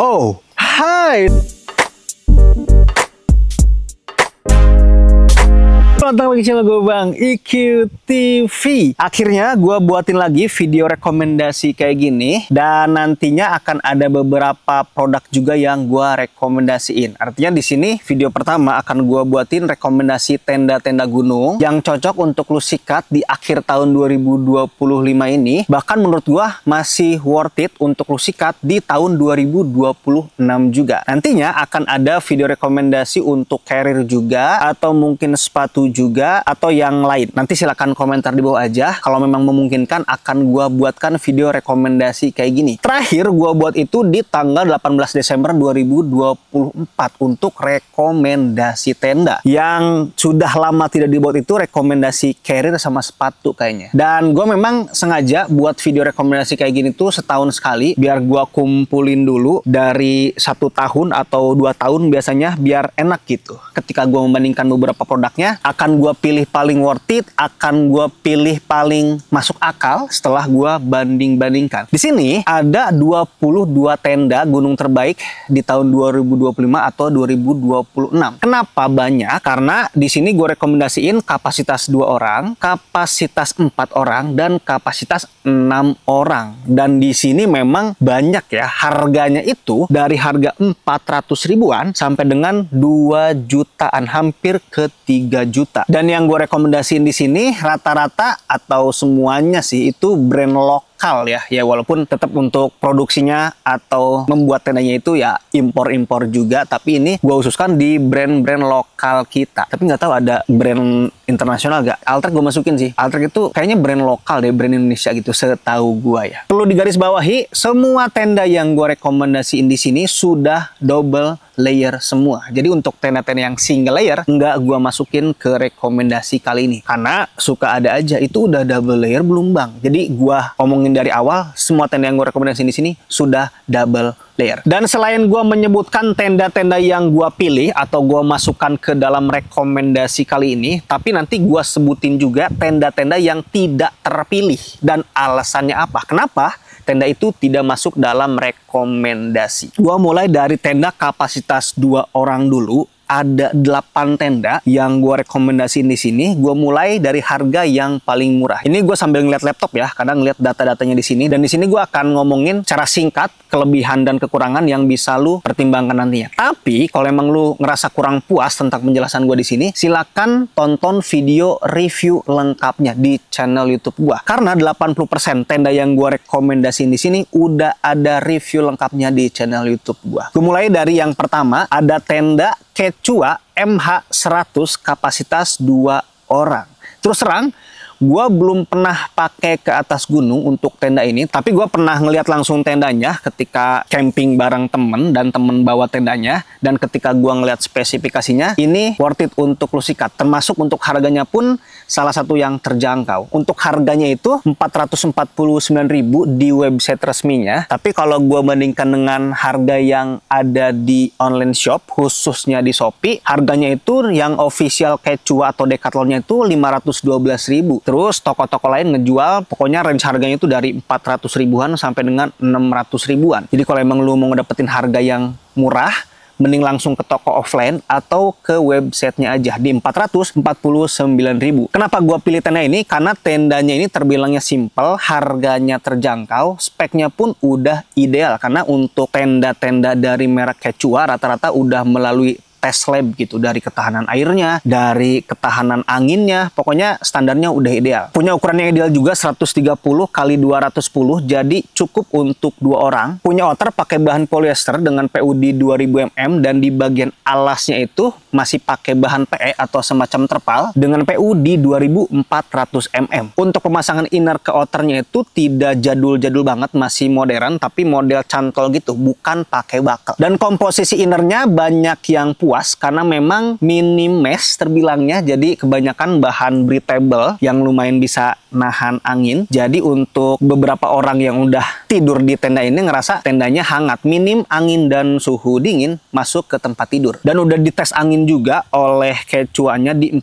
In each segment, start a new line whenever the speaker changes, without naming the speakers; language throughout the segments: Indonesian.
Oh, hai. Selamat datang lagi channel gue Bang IQ TV. Akhirnya gue buatin lagi video rekomendasi kayak gini, dan nantinya akan ada beberapa produk juga yang gue rekomendasiin. Artinya di sini video pertama akan gue buatin rekomendasi tenda-tenda gunung yang cocok untuk lu sikat di akhir tahun 2025 ini. Bahkan menurut gue masih worth it untuk lu sikat di tahun 2026 juga. Nantinya akan ada video rekomendasi untuk carrier juga, atau mungkin sepatu juga, atau yang lain. Nanti silahkan komentar di bawah aja. Kalau memang memungkinkan akan gua buatkan video rekomendasi kayak gini. Terakhir gua buat itu di tanggal 18 Desember 2024 untuk rekomendasi tenda. Yang sudah lama tidak dibuat itu rekomendasi carrier sama sepatu kayaknya. Dan gua memang sengaja buat video rekomendasi kayak gini tuh setahun sekali, biar gua kumpulin dulu dari 1 tahun atau 2 tahun biasanya, biar enak gitu. Ketika gua membandingkan beberapa produknya, akan gue pilih paling worth it, akan gue pilih paling masuk akal setelah gue banding-bandingkan. Di sini ada 22 tenda gunung terbaik di tahun 2025 atau 2026. Kenapa banyak? Karena di sini gue rekomendasiin kapasitas 2 orang, kapasitas 4 orang, dan kapasitas 6 orang. Dan di sini memang banyak ya, harganya itu dari harga 400 ribuan sampai dengan 2 jutaan, hampir ke 3 juta. Dan yang gue rekomendasiin di sini rata-rata atau semuanya sih itu brand lokal ya. Ya walaupun tetap untuk produksinya atau membuat tendanya itu ya impor-impor juga, tapi ini gue khususkan di brand-brand lokal kita. Tapi nggak tahu ada brand internasional gak? Altrek gue masukin sih. Altrek itu kayaknya brand lokal deh, brand Indonesia gitu setahu gue ya. Perlu digarisbawahi, semua tenda yang gue rekomendasiin di sini sudah double layer semua. Jadi untuk tenda-tenda yang single layer nggak gua masukin ke rekomendasi kali ini, karena suka ada aja itu udah double layer belum bang. Jadi gua omongin dari awal, semua tenda yang gua rekomendasiin di sini sudah double layer. Dan selain gua menyebutkan tenda-tenda yang gua pilih atau gua masukkan ke dalam rekomendasi kali ini, tapi nanti gua sebutin juga tenda-tenda yang tidak terpilih dan alasannya apa. Kenapa tenda itu tidak masuk dalam rekomendasi? Gua mulai dari tenda kapasitas 2 orang dulu. Ada 8 tenda yang gue rekomendasiin di sini. Gue mulai dari harga yang paling murah. Ini gue sambil ngeliat laptop ya, kadang ngeliat data-datanya di sini. Dan di sini gue akan ngomongin cara singkat kelebihan dan kekurangan yang bisa lu pertimbangkan nantinya. Tapi kalau emang lu ngerasa kurang puas tentang penjelasan gue di sini, silakan tonton video review lengkapnya di channel YouTube gue. Karena 80% tenda yang gue rekomendasiin di sini udah ada review lengkapnya di channel YouTube gue. Gue mulai dari yang pertama, ada tenda Quechua MH100 kapasitas 2 orang. Terus terang, gue belum pernah pakai ke atas gunung untuk tenda ini, tapi gue pernah ngeliat langsung tendanya ketika camping bareng temen, dan temen bawa tendanya. Dan ketika gue ngeliat spesifikasinya, ini worth it untuk lu sikat. Termasuk untuk harganya pun salah satu yang terjangkau. Untuk harganya itu 449.000 di website resminya. Tapi kalau gue bandingkan dengan harga yang ada di online shop, khususnya di Shopee, harganya itu yang official Quechua atau Decathlonnya itu 512.000. Terus toko-toko lain ngejual, pokoknya range harganya itu dari 400 ribuan sampai dengan 600 ribuan. Jadi kalau emang lu mau ngedapetin harga yang murah, mending langsung ke toko offline atau ke websitenya aja di 449.000. Kenapa gua pilih tenda ini? Karena tendanya ini terbilangnya simple, harganya terjangkau, speknya pun udah ideal. Karena untuk tenda-tenda dari merek Quechua rata-rata udah melalui tes lab gitu, dari ketahanan airnya, dari ketahanan anginnya, pokoknya standarnya udah ideal. Punya ukuran yang ideal juga, 130 x 210, jadi cukup untuk 2 orang. Punya outer pakai bahan polyester dengan PU di 2000 mm, dan di bagian alasnya itu masih pakai bahan PE atau semacam terpal dengan PU di 2400 mm. Untuk pemasangan inner ke outernya itu tidak jadul-jadul banget, masih modern, tapi model cantol gitu, bukan pakai bakal. Dan komposisi innernya banyak yang puas puas karena memang mini mesh terbilangnya, jadi kebanyakan bahan breathable yang lumayan bisa nahan angin. Jadi untuk beberapa orang yang udah tidur di tenda ini ngerasa tendanya hangat, minim angin dan suhu dingin masuk ke tempat tidur. Dan udah dites angin juga oleh kecuanya di 40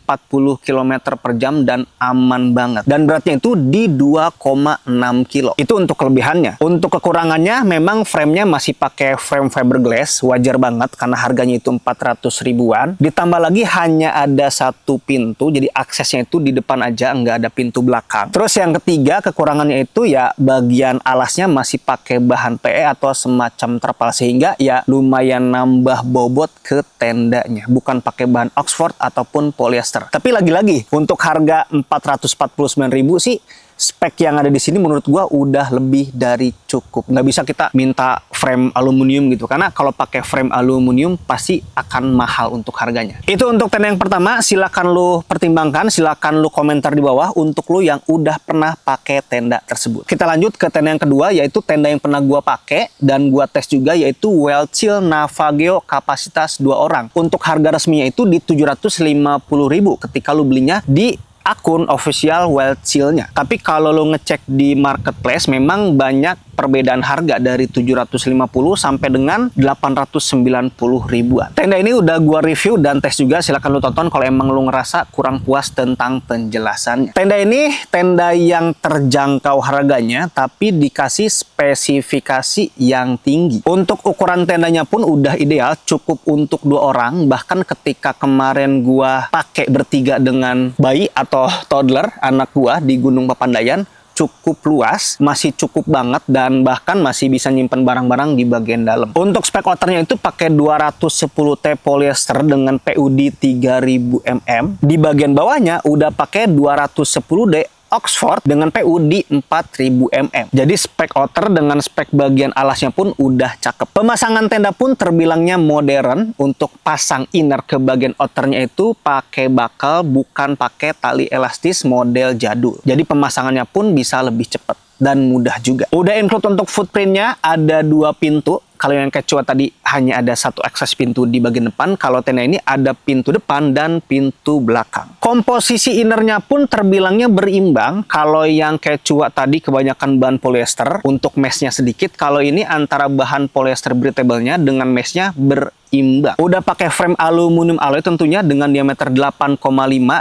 km per jam dan aman banget. Dan beratnya itu di 2,6 kilo. Itu untuk kelebihannya. Untuk kekurangannya memang framenya masih pakai frame fiberglass, wajar banget karena harganya itu 400 ribuan. Ditambah lagi hanya ada satu pintu, jadi aksesnya itu di depan aja, nggak ada pintu belakang. Terus yang ketiga kekurangannya itu ya bagian alasnya masih pakai bahan PE atau semacam terpal, sehingga ya lumayan nambah bobot ke tendanya, bukan pakai bahan Oxford ataupun polyester. Tapi lagi-lagi untuk harga 449.000 sih, spek yang ada di sini menurut gua udah lebih dari cukup. Nggak bisa kita minta frame aluminium gitu, karena kalau pakai frame aluminium pasti akan mahal untuk harganya. Itu untuk tenda yang pertama. Silakan lu pertimbangkan, silakan lu komentar di bawah untuk lu yang udah pernah pakai tenda tersebut. Kita lanjut ke tenda yang kedua, yaitu tenda yang pernah gua pakai dan gua tes juga, yaitu Wellchill Navageo kapasitas 2 orang. Untuk harga resminya itu di 750.000 ketika lu belinya di akun official Wellchill-nya. Tapi kalau lo ngecek di marketplace memang banyak perbedaan harga dari 750 sampai dengan 890 ribuan. Tenda ini udah gua review dan tes juga, silahkan lo tonton kalau emang lo ngerasa kurang puas tentang penjelasannya. Tenda ini tenda yang terjangkau harganya tapi dikasih spesifikasi yang tinggi. Untuk ukuran tendanya pun udah ideal, cukup untuk 2 orang. Bahkan ketika kemarin gua pakai bertiga dengan bayi atau toddler anak gua di Gunung Papandayan, cukup luas, masih cukup banget, dan bahkan masih bisa nyimpen barang-barang di bagian dalam. Untuk spek outernya itu pakai 210T polyester dengan PUD 3000 mm. Di bagian bawahnya udah pakai 210D Oxford dengan PU di 4000 mm. Jadi spek outer dengan spek bagian alasnya pun udah cakep. Pemasangan tenda pun terbilangnya modern. Untuk pasang inner ke bagian outernya itu pakai bakal, bukan pakai tali elastis model jadul. Jadi pemasangannya pun bisa lebih cepat dan mudah juga. Udah include untuk footprintnya, ada 2 pintu. Kalau yang Quechua tadi hanya ada 1 akses pintu di bagian depan, kalau tenda ini ada pintu depan dan pintu belakang. Komposisi innernya pun terbilangnya berimbang. Kalau yang Quechua tadi kebanyakan bahan polyester, untuk meshnya sedikit. Kalau ini antara bahan polyester breathable-nya dengan meshnya berimbang. Udah pakai frame aluminium alloy tentunya dengan diameter 8,5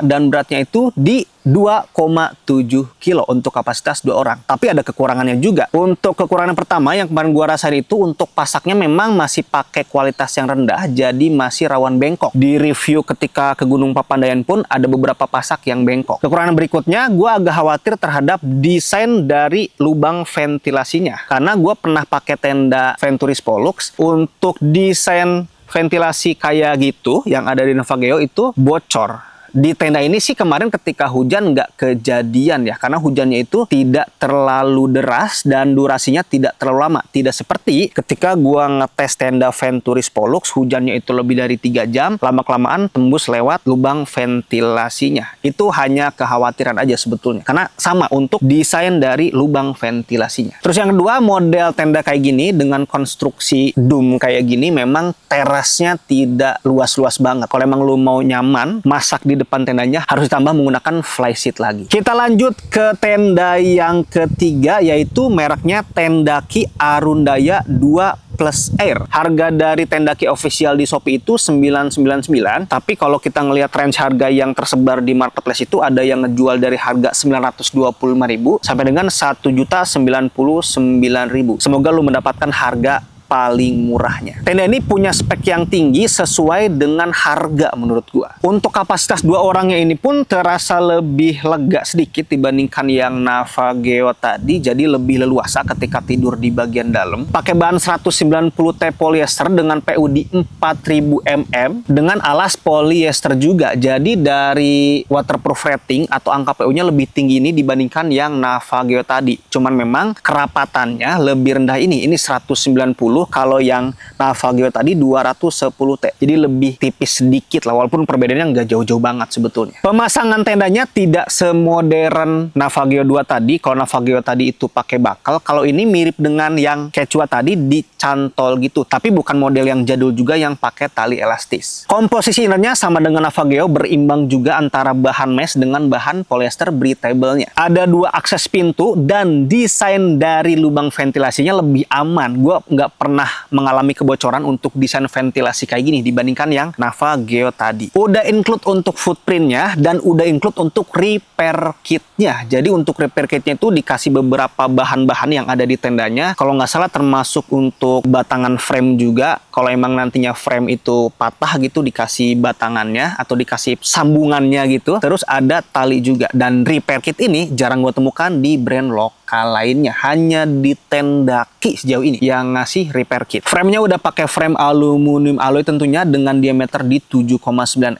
dan beratnya itu di 2,7 kilo untuk kapasitas 2 orang. Tapi ada kekurangannya juga. Untuk kekurangan pertama yang kemarin gua rasain itu untuk pasaknya memang masih pakai kualitas yang rendah, jadi masih rawan bengkok. Di review ketika ke Gunung Papandayan pun ada beberapa pasak yang bengkok. Kekurangan berikutnya, gua agak khawatir terhadap desain dari lubang ventilasinya. Karena gua pernah pakai tenda Venturis Pollux, untuk desain ventilasi kayak gitu yang ada di Navageo itu bocor. Di tenda ini sih kemarin ketika hujan nggak kejadian ya, karena hujannya itu tidak terlalu deras dan durasinya tidak terlalu lama. Tidak seperti ketika gua ngetes tenda Venturis Pollux, hujannya itu lebih dari 3 jam, lama-kelamaan tembus lewat lubang ventilasinya. Itu hanya kekhawatiran aja sebetulnya, karena sama untuk desain dari lubang ventilasinya. Terus yang kedua, model tenda kayak gini dengan konstruksi dome kayak gini memang terasnya tidak luas-luas banget. Kalau emang lu mau nyaman masak di depan tendanya, harus ditambah menggunakan flysheet lagi. Kita lanjut ke tenda yang ketiga, yaitu mereknya Tendaki Arundaya 2 Plus Air. Harga dari Tendaki official di Shopee itu 999, tapi kalau kita ngelihat range harga yang tersebar di marketplace itu ada yang ngejual dari harga 925.000 sampai dengan 1.099.000. Semoga lu mendapatkan harga paling murahnya. Tenda ini punya spek yang tinggi sesuai dengan harga menurut gua. Untuk kapasitas 2 orangnya ini pun terasa lebih lega sedikit dibandingkan yang Navageo tadi, jadi lebih leluasa ketika tidur di bagian dalam. Pakai bahan 190T polyester dengan PU di 4000 mm dengan alas polyester juga. Jadi dari waterproof rating atau angka PU-nya lebih tinggi ini dibandingkan yang Navageo tadi. Cuman memang kerapatannya lebih rendah ini 190 kalau yang Navageo tadi 210T. Jadi lebih tipis sedikit lah, walaupun perbedaannya nggak jauh-jauh banget sebetulnya. Pemasangan tendanya tidak semodern Navageo 2 tadi. Kalau Navageo tadi itu pakai bakal, kalau ini mirip dengan yang Quechua tadi dicantol gitu. Tapi bukan model yang jadul juga yang pakai tali elastis. Komposisi innernya sama dengan Navageo, berimbang juga antara bahan mesh dengan bahan polyester breathable-nya. Ada 2 akses pintu dan desain dari lubang ventilasinya lebih aman. Gue nggak pernah mengalami kebocoran untuk desain ventilasi kayak gini dibandingkan yang Navageo tadi. Udah include untuk footprintnya dan udah include untuk repair kitnya. Jadi untuk repair kitnya itu dikasih beberapa bahan-bahan yang ada di tendanya. Kalau nggak salah termasuk untuk batangan frame juga. Kalau emang nantinya frame itu patah gitu, dikasih batangannya atau dikasih sambungannya gitu. Terus ada tali juga. Dan repair kit ini jarang gue temukan di brand lokal lainnya. Hanya di Tendaki sejauh ini yang ngasih repair kit. Frame-nya udah pakai frame aluminium alloy tentunya dengan diameter di 7,9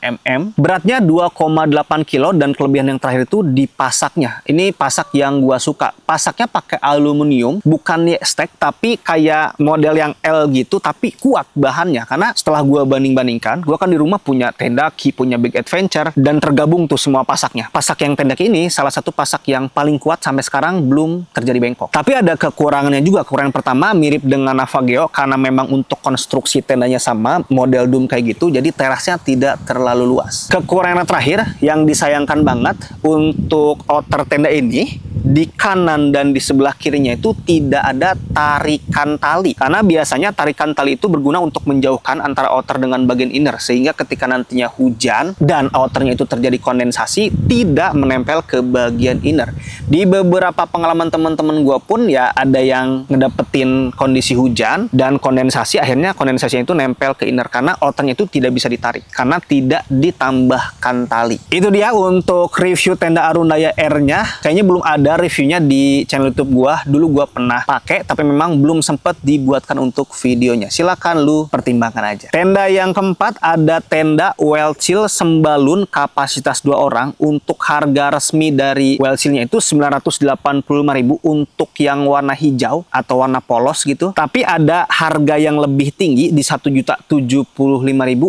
mm. Beratnya 2,8 kilo dan kelebihan yang terakhir itu di pasaknya. Ini pasak yang gua suka. Pasaknya pakai aluminium, bukan Y-stack tapi kayak model yang L gitu, tapi kuat bahannya. Karena setelah gua banding-bandingkan, gua kan di rumah punya Tendaki, punya Big Adventure, dan tergabung tuh semua pasaknya. Pasak yang Tendaki ini salah satu pasak yang paling kuat sampai sekarang belum terjadi bengkok. Tapi ada kekurangannya juga. Kekurangan pertama mirip dengan Navageo karena memang untuk konstruksi tendanya sama, model dome kayak gitu, jadi terasnya tidak terlalu luas. Kekurangan terakhir yang disayangkan banget untuk outer tenda ini, di kanan dan di sebelah kirinya itu tidak ada tarikan tali. Karena biasanya tarikan tali itu berguna untuk menjauhkan antara outer dengan bagian inner, sehingga ketika nantinya hujan dan outernya itu terjadi kondensasi, tidak menempel ke bagian inner. Di beberapa pengalaman teman-teman gue pun ya ada yang ngedapetin kondisi hujan dan kondensasi, akhirnya kondensasinya itu nempel ke inner karena outernya itu tidak bisa ditarik karena tidak ditambahkan tali. Itu dia untuk review tenda Arundaya R-nya. Kayaknya belum ada reviewnya di channel YouTube gua. Dulu gua pernah pakai tapi memang belum sempat dibuatkan untuk videonya. Silakan lu pertimbangkan aja. Tenda yang keempat ada tenda Wellchill Sembalun kapasitas 2 orang. Untuk harga resmi dari Wellchill-nya itu 985.000 untuk yang warna hijau atau warna polos gitu. Tapi ada harga yang lebih tinggi di 1.075.000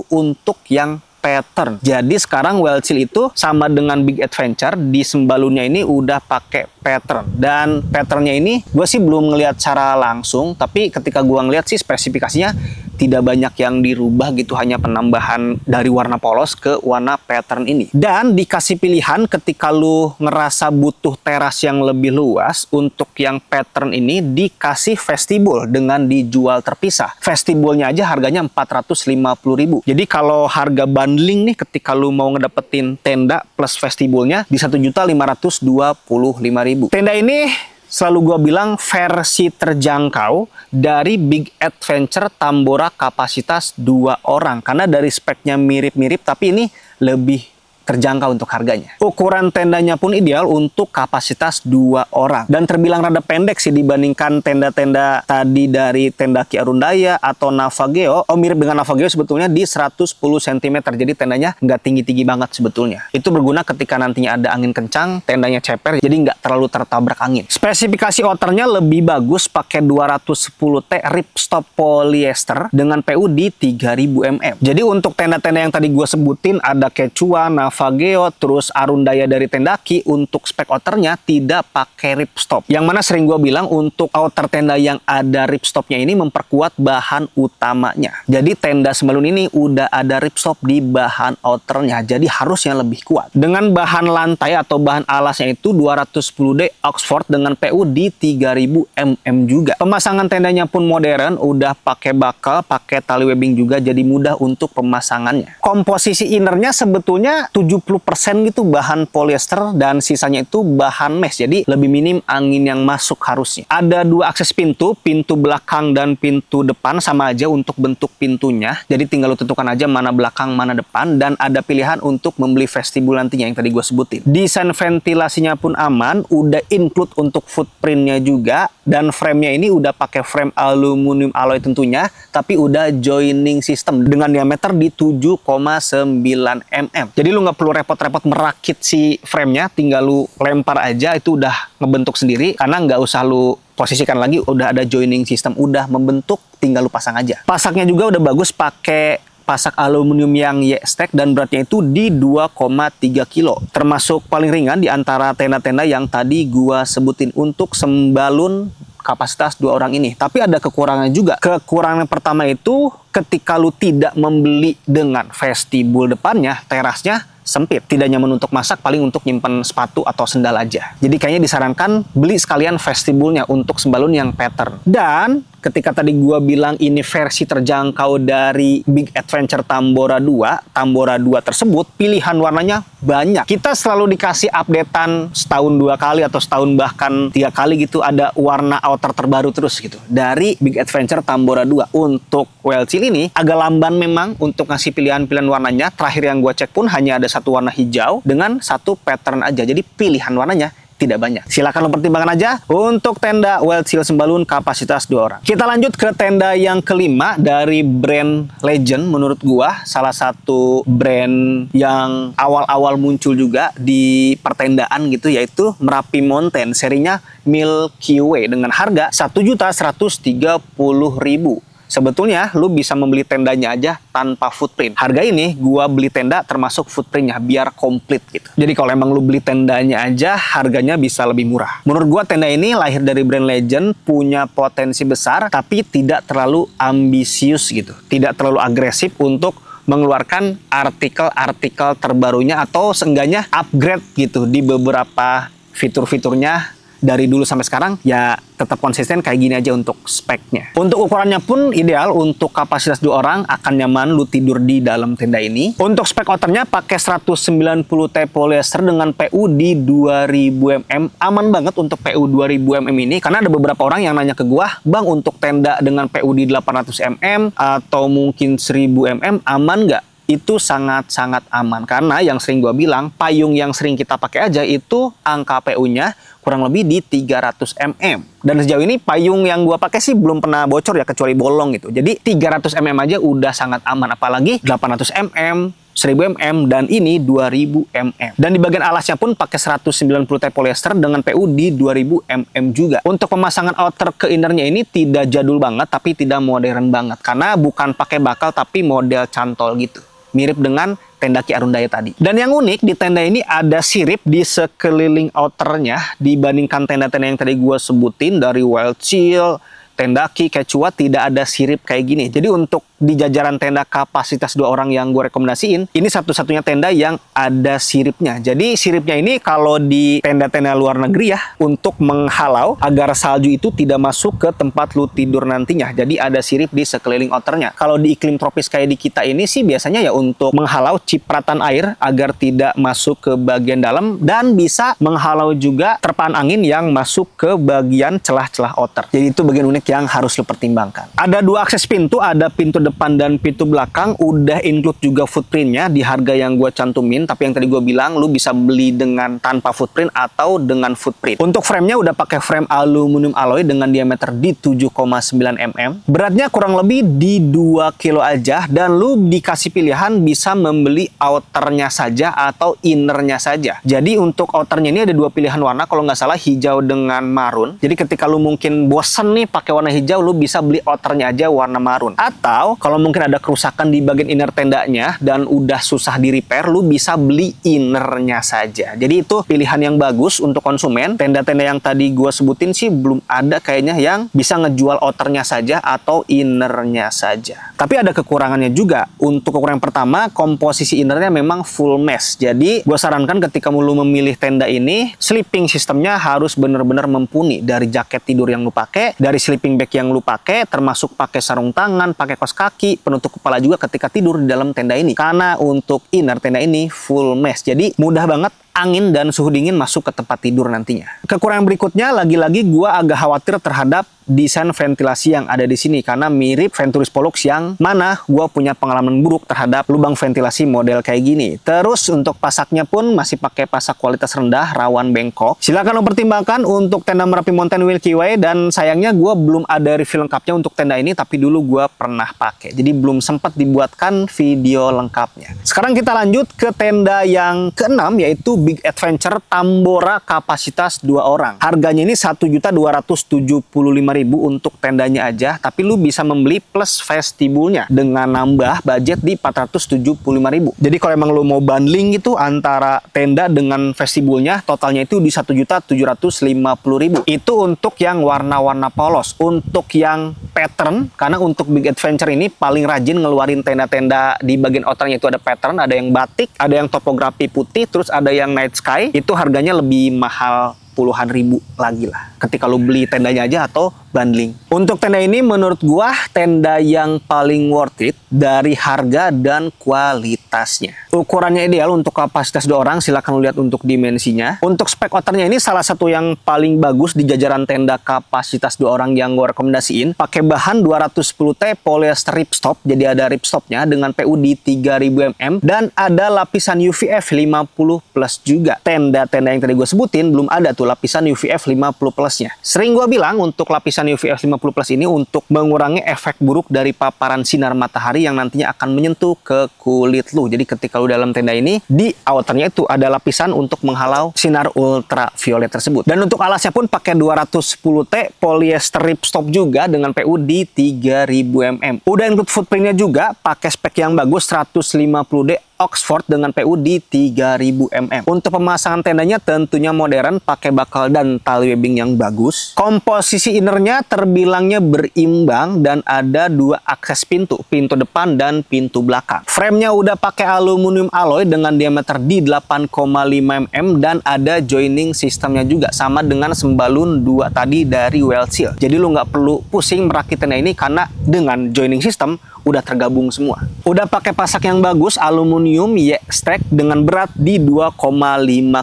untuk yang pattern. Jadi sekarang Wellchill itu sama dengan Big Adventure, di Sembalunnya ini udah pakai pattern. Dan patternnya ini gue sih belum ngelihat secara langsung, tapi ketika gue ngelihat sih spesifikasinya tidak banyak yang dirubah gitu, hanya penambahan dari warna polos ke warna pattern ini. Dan dikasih pilihan ketika lu ngerasa butuh teras yang lebih luas, untuk yang pattern ini dikasih vestibul dengan dijual terpisah. Vestibulnya aja harganya 450.000. Jadi kalau harga bundling nih, ketika lu mau ngedapetin tenda plus vestibulnya di 1.525.000. Tenda ini selalu gue bilang versi terjangkau dari Big Adventure Tambora kapasitas 2 orang. Karena dari speknya mirip-mirip, tapi ini lebih terjangkau untuk harganya. Ukuran tendanya pun ideal untuk kapasitas 2 orang. Dan terbilang rada pendek sih dibandingkan tenda-tenda tadi dari Tendaki Arundaya atau Navageo. Oh, mirip dengan Navageo sebetulnya di 110 cm. Jadi tendanya nggak tinggi-tinggi banget sebetulnya. Itu berguna ketika nantinya ada angin kencang, tendanya ceper, jadi nggak terlalu tertabrak angin. Spesifikasi outernya lebih bagus, pakai 210T ripstop polyester dengan PU di 3000 mm. Jadi untuk tenda-tenda yang tadi gue sebutin, ada Quechua, Navageo, terus Arundaya dari Tendaki, untuk spek outernya tidak pakai ripstop. Yang mana sering gue bilang untuk outer tenda yang ada ripstopnya ini memperkuat bahan utamanya. Jadi tenda Sembalun ini udah ada ripstop di bahan outernya, jadi harusnya lebih kuat. Dengan bahan lantai atau bahan alasnya itu 210D Oxford dengan PU di 3000 mm juga. Pemasangan tendanya pun modern, udah pakai bakal, pakai tali webbing juga, jadi mudah untuk pemasangannya. Komposisi innernya sebetulnya 70% gitu bahan polyester dan sisanya itu bahan mesh, jadi lebih minim angin yang masuk harusnya. Ada 2 akses pintu, pintu belakang dan pintu depan, sama aja untuk bentuk pintunya, jadi tinggal lu tentukan aja mana belakang mana depan. Dan ada pilihan untuk membeli vestibul nantinya yang tadi gue sebutin. Desain ventilasinya pun aman, udah include untuk footprintnya juga, dan framenya ini udah pakai frame aluminium alloy tentunya, tapi udah joining system dengan diameter di 7,9 mm. Jadi lu nggak perlu repot-repot merakit si framenya, tinggal lu lempar aja itu udah ngebentuk sendiri, karena nggak usah lu posisikan lagi, udah ada joining system, udah membentuk, tinggal lu pasang aja. Pasaknya juga udah bagus, pakai pasak aluminium yang Y-Stack dan beratnya itu di 2,3 kilo. Termasuk paling ringan di antara tenda-tenda yang tadi gua sebutin untuk sembalun kapasitas 2 orang ini. Tapi ada kekurangan juga. Kekurangan pertama itu ketika lu tidak membeli dengan vestibul depannya, terasnya sempit, tidak nyaman untuk masak, paling untuk nyimpen sepatu atau sendal aja. Jadi kayaknya disarankan beli sekalian vestibulnya untuk sembalun yang pattern. Dan ketika tadi gua bilang ini versi terjangkau dari Big Adventure Tambora 2, Tambora 2 tersebut pilihan warnanya banyak. Kita selalu dikasih updatean setahun 2 kali atau setahun bahkan 3 kali gitu, ada warna outer terbaru terus gitu dari Big Adventure Tambora 2. Untuk Wellchill ini agak lamban memang untuk ngasih pilihan-pilihan warnanya. Terakhir yang gua cek pun hanya ada satu warna hijau dengan satu pattern aja. Jadi pilihan warnanya tidak banyak. Silakan lo pertimbangkan aja untuk tenda Wellchill sembalun kapasitas 2 orang. Kita lanjut ke tenda yang kelima dari brand Legend. Menurut gua salah satu brand yang awal-awal muncul juga di pertendaan gitu, yaitu Merapi Mountain serinya Milky Way dengan harga 1.130.000. Sebetulnya lu bisa membeli tendanya aja tanpa footprint. Harga ini gua beli tenda termasuk footprintnya biar komplit gitu. Jadi kalau emang lu beli tendanya aja harganya bisa lebih murah. Menurut gua tenda ini lahir dari brand Legend, punya potensi besar tapi tidak terlalu ambisius gitu. Tidak terlalu agresif untuk mengeluarkan artikel-artikel terbarunya atau seenggaknya upgrade gitu di beberapa fitur-fiturnya. Dari dulu sampai sekarang ya tetap konsisten kayak gini aja untuk speknya. Untuk ukurannya pun ideal untuk kapasitas 2 orang, akan nyaman lu tidur di dalam tenda ini. Untuk spek outernya pakai 190 T polyester dengan PU di 2000 mm. Aman banget untuk PU 2000 mm ini karena ada beberapa orang yang nanya ke gua, "Bang, untuk tenda dengan PU di 800 mm atau mungkin 1000 mm aman nggak?" Itu sangat-sangat aman karena yang sering gua bilang, payung yang sering kita pakai aja itu angka PU-nya kurang lebih di 300 mm. Dan sejauh ini payung yang gua pakai sih belum pernah bocor ya, kecuali bolong gitu. Jadi 300 mm aja udah sangat aman, apalagi 800 mm, 1000 mm, dan ini 2000 mm. Dan di bagian alasnya pun pakai 190 T polyester dengan PU di 2000 mm juga. Untuk pemasangan outer ke innernya ini tidak jadul banget tapi tidak modern banget karena bukan pakai bakal tapi model cantol gitu. Mirip dengan tenda Ki Arundaya tadi. Dan yang unik di tenda ini ada sirip di sekeliling outernya dibandingkan tenda-tenda yang tadi gue sebutin dari Wellchill, tenda Ki, Quechua tidak ada sirip kayak gini. Jadi untuk di jajaran tenda kapasitas 2 orang yang gue rekomendasiin, ini satu-satunya tenda yang ada siripnya. Jadi siripnya ini kalau di tenda-tenda luar negeri ya, untuk menghalau agar salju itu tidak masuk ke tempat lu tidur nantinya. Jadi ada sirip di sekeliling outernya. Kalau di iklim tropis kayak di kita ini sih biasanya ya untuk menghalau cipratan air agar tidak masuk ke bagian dalam dan bisa menghalau juga terpaan angin yang masuk ke bagian celah-celah outer. Jadi itu bagian unik yang harus lu pertimbangkan. Ada 2 akses pintu, ada pintu depan dan pintu belakang, udah include juga footprintnya di harga yang gue cantumin. Tapi yang tadi gue bilang lu bisa beli dengan tanpa footprint atau dengan footprint. Untuk framenya udah pakai frame aluminium alloy dengan diameter di 7,9 mm. Beratnya kurang lebih di 2 kilo aja dan lu dikasih pilihan bisa membeli outernya saja atau innernya saja. Jadi untuk outernya ini ada 2 pilihan warna, kalau nggak salah hijau dengan marun. Jadi ketika lu mungkin bosen nih pakai warna hijau, lu bisa beli outernya aja warna marun. Atau kalau mungkin ada kerusakan di bagian inner tendanya dan udah susah di repair, lu bisa beli innernya saja. Jadi itu pilihan yang bagus untuk konsumen. Tenda-tenda yang tadi gue sebutin sih belum ada kayaknya yang bisa ngejual outernya saja atau innernya saja. Tapi ada kekurangannya juga. Untuk kekurangan pertama, komposisi innernya memang full mesh. Jadi gue sarankan ketika lu memilih tenda ini, sleeping sistemnya harus benar-benar mumpuni. Dari jaket tidur yang lu pakai, dari sleeping bag yang lu pakai, termasuk pakai sarung tangan, pakai kaos kaki, penutup kepala juga ketika tidur di dalam tenda ini. Karena untuk inner tenda ini full mesh, jadi mudah banget angin dan suhu dingin masuk ke tempat tidur nantinya. Kekurangan berikutnya, lagi-lagi gua agak khawatir terhadap desain ventilasi yang ada di sini karena mirip Venturis Pollux yang mana gua punya pengalaman buruk terhadap lubang ventilasi model kayak gini. Terus untuk pasaknya pun masih pakai pasak kualitas rendah, rawan bengkok. Silakan lo pertimbangkan untuk tenda Merapi Mountain Milky Way, dan sayangnya gua belum ada review lengkapnya untuk tenda ini, tapi dulu gua pernah pakai. Jadi belum sempat dibuatkan video lengkapnya. Sekarang kita lanjut ke tenda yang keenam, yaitu Big Adventure Tambora kapasitas 2 orang. Harganya ini 1.275.000 untuk tendanya aja, tapi lu bisa membeli plus vestibulnya dengan nambah budget di 475.000. Jadi kalau emang lu mau bundling gitu antara tenda dengan vestibulnya, totalnya itu di 1.750.000. Itu untuk yang warna-warna polos. Untuk yang pattern, karena untuk Big Adventure ini paling rajin ngeluarin tenda-tenda di bagian outernya itu ada pattern, ada yang batik, ada yang topografi putih, terus ada yang night sky. Itu harganya lebih mahal puluhan ribu lagi lah ketika lu beli tendanya aja atau bundling. Untuk tenda ini menurut gua tenda yang paling worth it dari harga dan kualitasnya. Ukurannya ideal untuk kapasitas 2 orang, silahkan lu lihat untuk dimensinya. Untuk spek outernya ini salah satu yang paling bagus di jajaran tenda kapasitas 2 orang yang gua rekomendasiin. Pakai bahan 210T polyester ripstop, jadi ada ripstopnya dengan PU di 3000 mm dan ada lapisan UVF 50 plus juga. Tenda-tenda yang tadi gue sebutin belum ada tuh lapisan UVF 50 plusnya. Sering gue bilang untuk lapisan UVF 50 plus ini untuk mengurangi efek buruk dari paparan sinar matahari yang nantinya akan menyentuh ke kulit lu. Jadi ketika lu dalam tenda ini, di outernya itu ada lapisan untuk menghalau sinar ultraviolet tersebut. Dan untuk alasnya pun pakai 210T polyester ripstop juga dengan PU di 3000 mm. Udah include footprintnya juga, pakai spek yang bagus 150D Oxford dengan PU di 3000 mm. Untuk pemasangan tendanya tentunya modern, pakai bakal dan tali webbing yang bagus. Komposisi innernya terbilangnya berimbang dan ada 2 akses pintu depan dan pintu belakang. Framenya udah pakai aluminium alloy dengan diameter di 8,5 mm dan ada joining sistemnya juga sama dengan sembalun 2 tadi dari Welsil. Jadi lu nggak perlu pusing merakit tenda ini karena dengan joining system udah tergabung semua. Udah pakai pasak yang bagus aluminium Y-Stack dengan berat di 2,5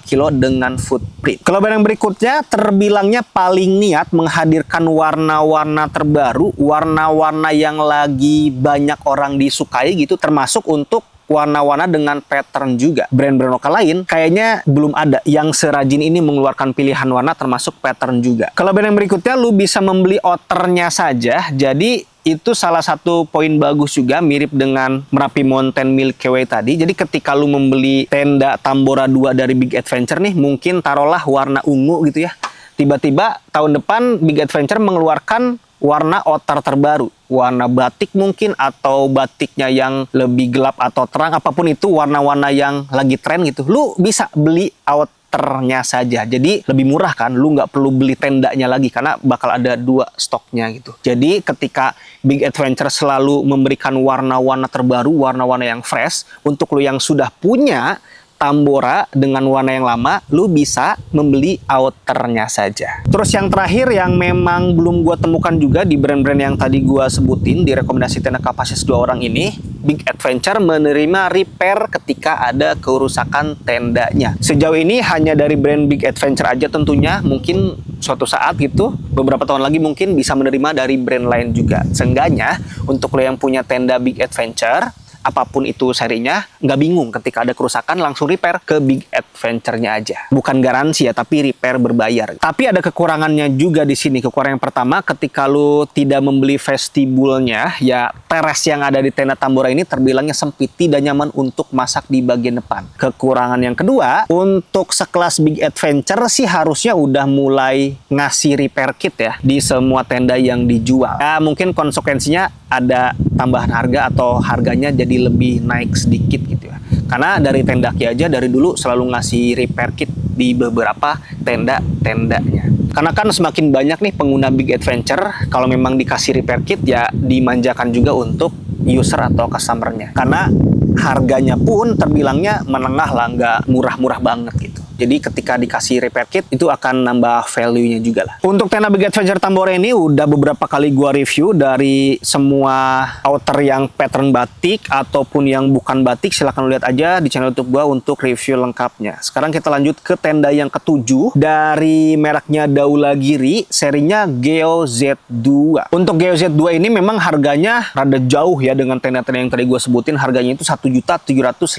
kilo dengan footprint. Kelebihan yang berikutnya terbilangnya paling niat menghadirkan warna-warna terbaru, warna-warna yang lagi banyak orang disukai gitu, termasuk untuk warna-warna dengan pattern juga. Brand-brand lokal lain kayaknya belum ada yang serajin ini mengeluarkan pilihan warna termasuk pattern juga. Kelebihan yang berikutnya lu bisa membeli outernya saja. Jadi itu salah satu poin bagus juga, mirip dengan Merapi Mountain Milky Way tadi. Jadi ketika lu membeli tenda Tambora 2 dari Big Adventure nih, mungkin taruhlah warna ungu gitu ya. Tiba-tiba tahun depan Big Adventure mengeluarkan warna outer terbaru, warna batik mungkin, atau batiknya yang lebih gelap atau terang, apapun itu warna-warna yang lagi tren gitu, lu bisa beli outernya saja. Jadi lebih murah kan, lu nggak perlu beli tendanya lagi karena bakal ada 2 stoknya gitu. Jadi ketika Big Adventure selalu memberikan warna-warna terbaru, warna-warna yang fresh, untuk lu yang sudah punya Tambora dengan warna yang lama, lu bisa membeli outernya saja. Terus yang terakhir yang memang belum gua temukan juga di brand-brand yang tadi gua sebutin di rekomendasi tenda kapasitas 2 orang ini, Big Adventure menerima repair ketika ada kerusakan tendanya. Sejauh ini hanya dari brand Big Adventure aja tentunya, mungkin suatu saat gitu, beberapa tahun lagi mungkin bisa menerima dari brand lain juga. Seenggaknya untuk lo yang punya tenda Big Adventure, apapun itu serinya, nggak bingung ketika ada kerusakan langsung repair ke Big Adventure-nya aja. Bukan garansi ya, tapi repair berbayar. Tapi ada kekurangannya juga di sini. Kekurangan yang pertama, ketika lu tidak membeli vestibulnya, ya teres yang ada di tenda Tambora ini terbilangnya sempit, tidak nyaman untuk masak di bagian depan. Kekurangan yang kedua, untuk sekelas Big Adventure sih harusnya udah mulai ngasih repair kit ya di semua tenda yang dijual. Ya mungkin konsekuensinya ada tambahan harga atau harganya jadi lebih naik sedikit gitu ya. Karena dari tenda Ki aja dari dulu selalu ngasih repair kit di beberapa tenda-tendanya. Karena kan semakin banyak nih pengguna Big Adventure, kalau memang dikasih repair kit ya dimanjakan juga untuk user atau customernya. Karena harganya pun terbilangnya menengah lah, nggak murah-murah banget gitu. Jadi ketika dikasih repair kit itu akan nambah value-nya juga lah. Untuk tenda Big Adventure Tambora ini udah beberapa kali gua review dari semua outer yang pattern batik ataupun yang bukan batik. Silahkan lihat aja di channel YouTube gua untuk review lengkapnya. Sekarang kita lanjut ke tenda yang ke-7 dari mereknya Daulagiri, serinya Geo Z2. Untuk Geo Z2 ini memang harganya rada jauh ya dengan tenda-tenda yang tadi gua sebutin. Harganya itu 1.750.000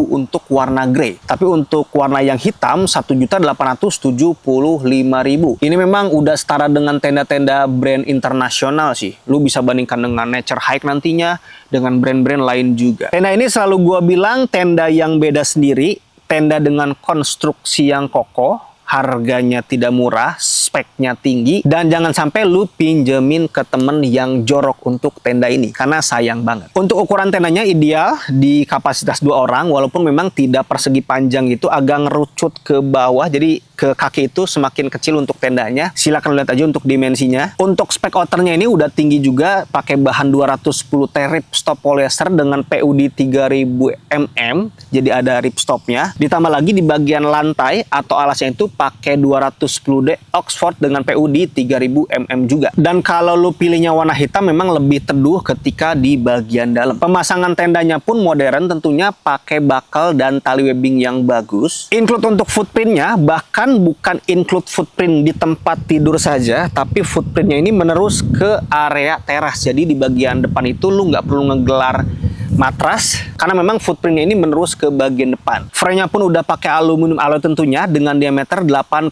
untuk warna grey. Tapi untuk warna yang hitam 1.875.000. Ini memang udah setara dengan tenda-tenda brand internasional sih. Lu bisa bandingkan dengan Nature Hike nantinya, dengan brand-brand lain juga. Tenda ini selalu gua bilang tenda yang beda sendiri, tenda dengan konstruksi yang kokoh, harganya tidak murah, speknya tinggi, dan jangan sampai lu pinjemin ke temen yang jorok untuk tenda ini, karena sayang banget. Untuk ukuran tendanya ideal di kapasitas 2 orang, walaupun memang tidak persegi panjang gitu, agak ngerucut ke bawah, jadi ke kaki itu semakin kecil untuk tendanya. Silakan lihat aja untuk dimensinya. Untuk spek outernya ini udah tinggi juga, pakai bahan 210 T ripstop polyester dengan PU di 3000 mm, jadi ada ripstopnya. Ditambah lagi di bagian lantai atau alasnya itu pakai 210D Oxford dengan PU di 3000 mm juga. Dan kalau lu pilihnya warna hitam memang lebih teduh ketika di bagian dalam. Pemasangan tendanya pun modern, tentunya pakai bakal dan tali webbing yang bagus. Include untuk footprintnya, bahkan bukan include footprint di tempat tidur saja, tapi footprintnya ini menerus ke area teras. Jadi di bagian depan itu lu nggak perlu ngegelar matras, karena memang footprintnya ini menerus ke bagian depan. Frame-nya pun udah pakai aluminium alloy tentunya dengan diameter 8,5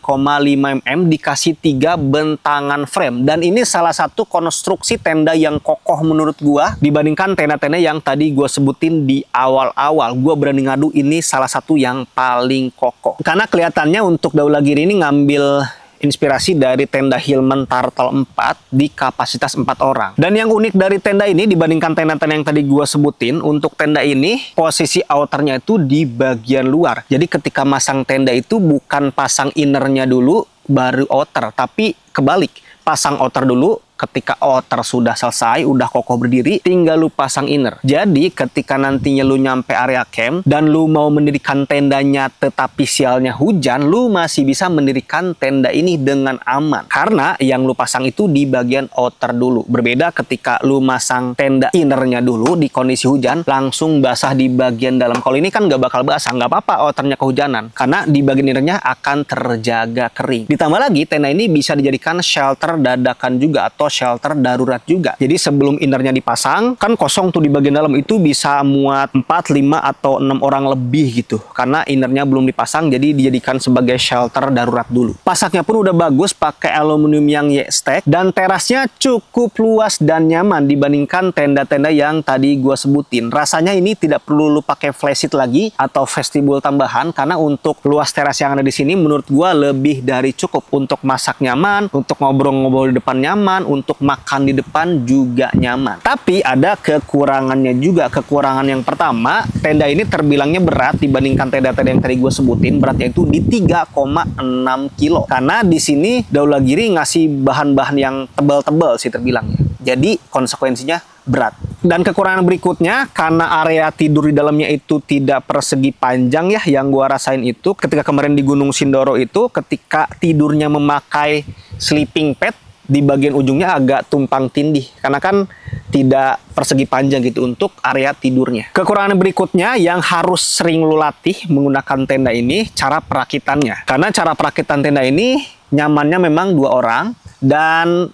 mm, dikasih 3 bentangan frame. Dan ini salah satu konstruksi tenda yang kokoh menurut gua dibandingkan tenda-tenda yang tadi gua sebutin di awal-awal. Gua berani ngadu ini salah satu yang paling kokoh. Karena kelihatannya untuk Daulagiri ini ngambil inspirasi dari tenda Hillman Turtle 4 di kapasitas 4 orang. Dan yang unik dari tenda ini dibandingkan tenda-tenda yang tadi gua sebutin, untuk tenda ini posisi outernya itu di bagian luar. Jadi ketika masang tenda itu bukan pasang innernya dulu baru outer, tapi kebalik. Pasang outer dulu, ketika outer sudah selesai, udah kokoh berdiri, tinggal lu pasang inner. Jadi ketika nantinya lu nyampe area camp dan lu mau mendirikan tendanya tetapi sialnya hujan, lu masih bisa mendirikan tenda ini dengan aman. Karena yang lu pasang itu di bagian outer dulu. Berbeda ketika lu masang tenda innernya dulu di kondisi hujan, langsung basah di bagian dalam. Kalau ini kan nggak bakal basah, nggak apa-apa outernya kehujanan. Karena di bagian innernya akan terjaga kering. Ditambah lagi, tenda ini bisa dijadikan shelter dadakan juga atau shelter darurat juga. Jadi sebelum innernya dipasang, kan kosong tuh di bagian dalam, itu bisa muat 4, 5, atau 6 orang lebih gitu. Karena innernya belum dipasang, jadi dijadikan sebagai shelter darurat dulu. Pasaknya pun udah bagus, pakai aluminium yang Y-stack, dan terasnya cukup luas dan nyaman dibandingkan tenda-tenda yang tadi gua sebutin. Rasanya ini tidak perlu lu pakai flysheet lagi atau vestibul tambahan, karena untuk luas teras yang ada di sini menurut gua lebih dari cukup. Untuk masak nyaman, untuk ngobrol-ngobrol di depan nyaman, untuk makan di depan juga nyaman. Tapi ada kekurangannya juga. Kekurangan yang pertama, tenda ini terbilangnya berat dibandingkan tenda-tenda yang tadi gue sebutin. Beratnya itu di 3,6 kilo. Karena di sini Daulagiri ngasih bahan-bahan yang tebal-tebal sih terbilangnya. Jadi konsekuensinya berat. Dan kekurangan berikutnya, karena area tidur di dalamnya itu tidak persegi panjang ya, yang gua rasain itu ketika kemarin di Gunung Sindoro itu, ketika tidurnya memakai sleeping pad, di bagian ujungnya agak tumpang tindih karena kan tidak persegi panjang gitu untuk area tidurnya. Kekurangan berikutnya yang harus sering lu latih menggunakan tenda ini, cara perakitannya. Karena cara perakitan tenda ini nyamannya memang 2 orang dan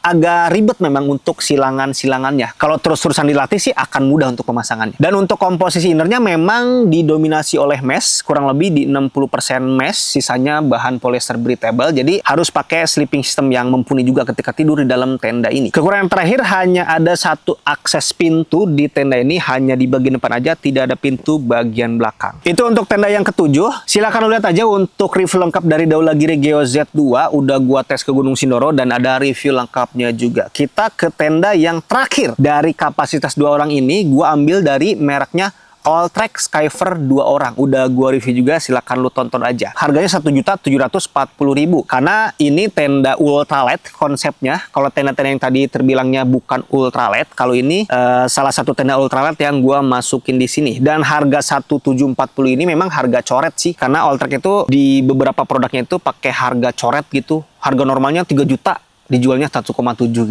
agak ribet memang untuk silangan-silangannya. Kalau terus-terusan dilatih sih akan mudah untuk pemasangannya. Dan untuk komposisi innernya memang didominasi oleh mesh, kurang lebih di 60% mesh, sisanya bahan polyester breathable. Jadi harus pakai sleeping system yang mumpuni juga ketika tidur di dalam tenda ini. Kekurangan terakhir, hanya ada 1 akses pintu di tenda ini, hanya di bagian depan aja, tidak ada pintu bagian belakang. Itu untuk tenda yang ke-7. Silahkan lihat aja untuk review lengkap dari Daulagiri Geo Z2. Udah gua tes ke Gunung Sindoro dan ada review lengkap juga. Kita ke tenda yang terakhir dari kapasitas 2 orang ini, gua ambil dari mereknya Alltrack Skyver 2 orang. Udah gua review juga, silakan lu tonton aja. Harganya 1.740.000 karena ini tenda ultralight konsepnya. Kalau tenda-tenda yang tadi terbilangnya bukan ultralight, kalau ini salah satu tenda ultralight yang gua masukin di sini. Dan harga 1.740 ini memang harga coret sih, karena Alltrack itu di beberapa produknya itu pakai harga coret gitu. Harga normalnya 3 juta. Dijualnya 1,7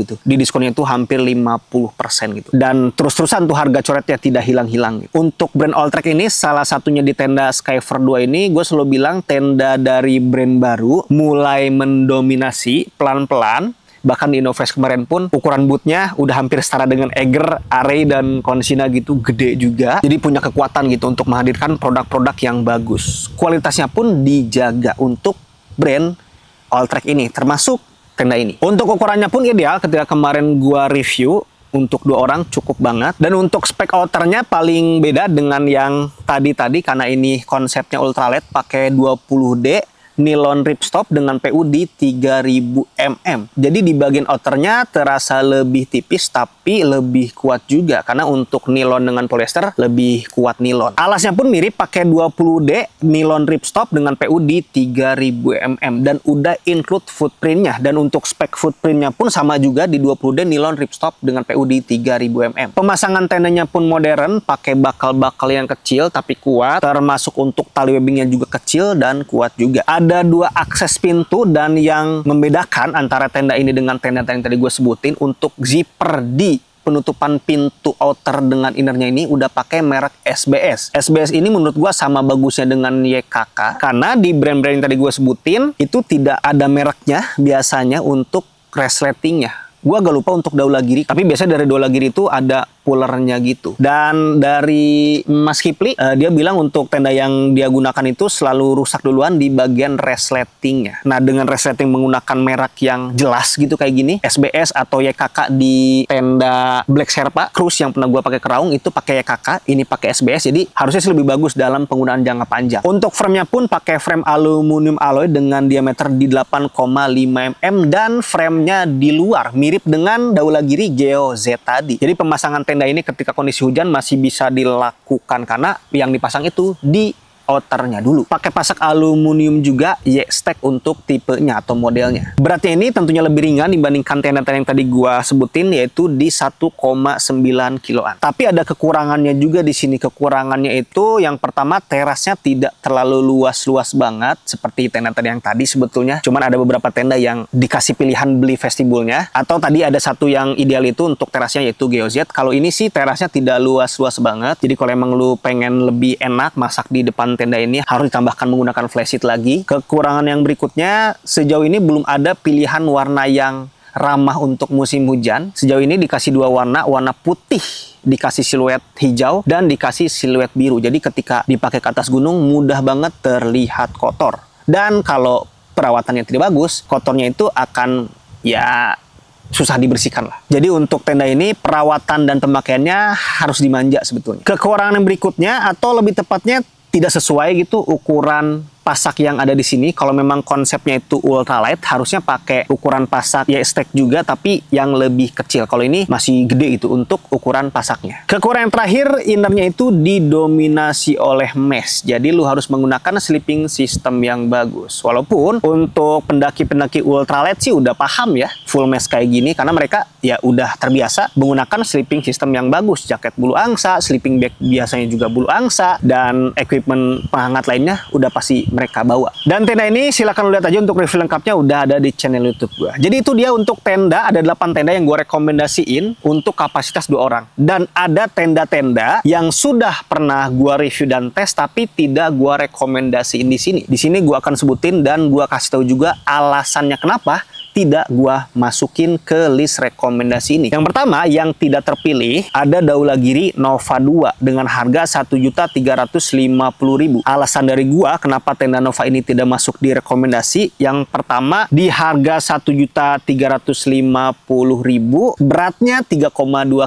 gitu. Di diskonnya itu hampir 50% gitu. Dan terus-terusan tuh harga coretnya tidak hilang-hilang gitu. Untuk brand Alltrack ini, salah satunya di tenda Skyver 2 ini, gue selalu bilang tenda dari brand baru mulai mendominasi pelan-pelan. Bahkan di Innovest kemarin pun ukuran bootnya udah hampir setara dengan Eiger, Array, dan Consina gitu, gede juga. Jadi punya kekuatan gitu untuk menghadirkan produk-produk yang bagus. Kualitasnya pun dijaga untuk brand Alltrack ini, termasuk tenda ini. Untuk ukurannya pun ideal. Ketika kemarin gua review, untuk 2 orang cukup banget. Dan untuk spek outernya paling beda dengan yang tadi karena ini konsepnya ultralight pakai 20D nilon ripstop dengan PU di 3000 mm. Jadi di bagian outernya terasa lebih tipis tapi lebih kuat juga karena untuk nilon dengan polyester lebih kuat nilon. Alasnya pun mirip pakai 20D nilon ripstop dengan PU di 3000 mm dan udah include footprintnya. Dan untuk spek footprintnya pun sama juga di 20D nilon ripstop dengan PU di 3000 mm. Pemasangan tendanya pun modern pakai bakal-bakal yang kecil tapi kuat, termasuk untuk tali webbingnya juga kecil dan kuat juga. Ada 2 akses pintu dan yang membedakan antara tenda ini dengan tenda yang tadi gue sebutin, untuk zipper di penutupan pintu outer dengan innernya ini udah pakai merek SBS. SBS ini menurut gue sama bagusnya dengan YKK karena di brand-brand yang tadi gue sebutin itu tidak ada mereknya biasanya untuk resletingnya. Gue agak lupa untuk Daulagiri, tapi biasanya dari Daulagiri itu ada pullernya gitu. Dan dari Mas Kipli, dia bilang untuk tenda yang dia gunakan itu selalu rusak duluan di bagian resletingnya. Nah, dengan resleting menggunakan merek yang jelas gitu kayak gini, SBS atau YKK di tenda Black Sherpa Cruise yang pernah gue pakai ke Raung itu pakai YKK, ini pakai SBS, jadi harusnya sih lebih bagus dalam penggunaan jangka panjang. Untuk frame-nya pun pakai frame aluminium alloy dengan diameter di 8,5 mm dan frame-nya di luar mirip dengan Daulagiri Geo Z tadi. Jadi pemasangan tenda ini ketika kondisi hujan masih bisa dilakukan karena yang dipasang itu di outernya dulu. Pakai pasak aluminium juga Y-Stack untuk tipenya atau modelnya. Beratnya ini tentunya lebih ringan dibandingkan tenda-tenda yang tadi gua sebutin, yaitu di 1,9 kiloan. Tapi ada kekurangannya juga di sini. Kekurangannya itu yang pertama, terasnya tidak terlalu luas-luas banget seperti tenda yang tadi sebetulnya. Cuman ada beberapa tenda yang dikasih pilihan beli vestibulnya, atau tadi ada satu yang ideal itu untuk terasnya yaitu Geo Z. Kalau ini sih terasnya tidak luas-luas banget. Jadi kalau emang lu pengen lebih enak masak di depan tenda ini harus ditambahkan menggunakan flashlight lagi. Kekurangan yang berikutnya, sejauh ini belum ada pilihan warna yang ramah untuk musim hujan. Sejauh ini dikasih 2 warna, warna putih dikasih siluet hijau dan dikasih siluet biru. Jadi ketika dipakai ke atas gunung mudah banget terlihat kotor. Dan kalau perawatannya tidak bagus, kotornya itu akan ya susah dibersihkan lah. Jadi untuk tenda ini perawatan dan pemakaiannya harus dimanja sebetulnya. Kekurangan yang berikutnya atau lebih tepatnya tidak sesuai gitu ukuran pasak yang ada di sini. Kalau memang konsepnya itu ultralight, harusnya pakai ukuran pasak Y-Stack juga, tapi yang lebih kecil. Kalau ini masih gede itu untuk ukuran pasaknya. Kekurangan yang terakhir, innernya itu didominasi oleh mesh. Jadi lu harus menggunakan sleeping system yang bagus. Walaupun untuk pendaki-pendaki ultralight sih udah paham ya full mesh kayak gini, karena mereka ya udah terbiasa menggunakan sleeping system yang bagus. Jaket bulu angsa, sleeping bag biasanya juga bulu angsa, dan equipment penghangat lainnya udah pasti mereka bawa. Dan tenda ini silahkan lihat aja untuk review lengkapnya udah ada di channel YouTube gue. Jadi itu dia untuk tenda, ada 8 tenda yang gue rekomendasiin untuk kapasitas 2 orang. Dan ada tenda-tenda yang sudah pernah gue review dan tes tapi tidak gue rekomendasiin di sini. Di sini gue akan sebutin dan gue kasih tahu juga alasannya kenapa tidak gua masukin ke list rekomendasi ini. Yang pertama yang tidak terpilih ada Daulagiri Nova 2 dengan harga 1.350.000. Alasan dari gua kenapa tenda Nova ini tidak masuk di rekomendasi, yang pertama di harga 1.350.000, beratnya 3,2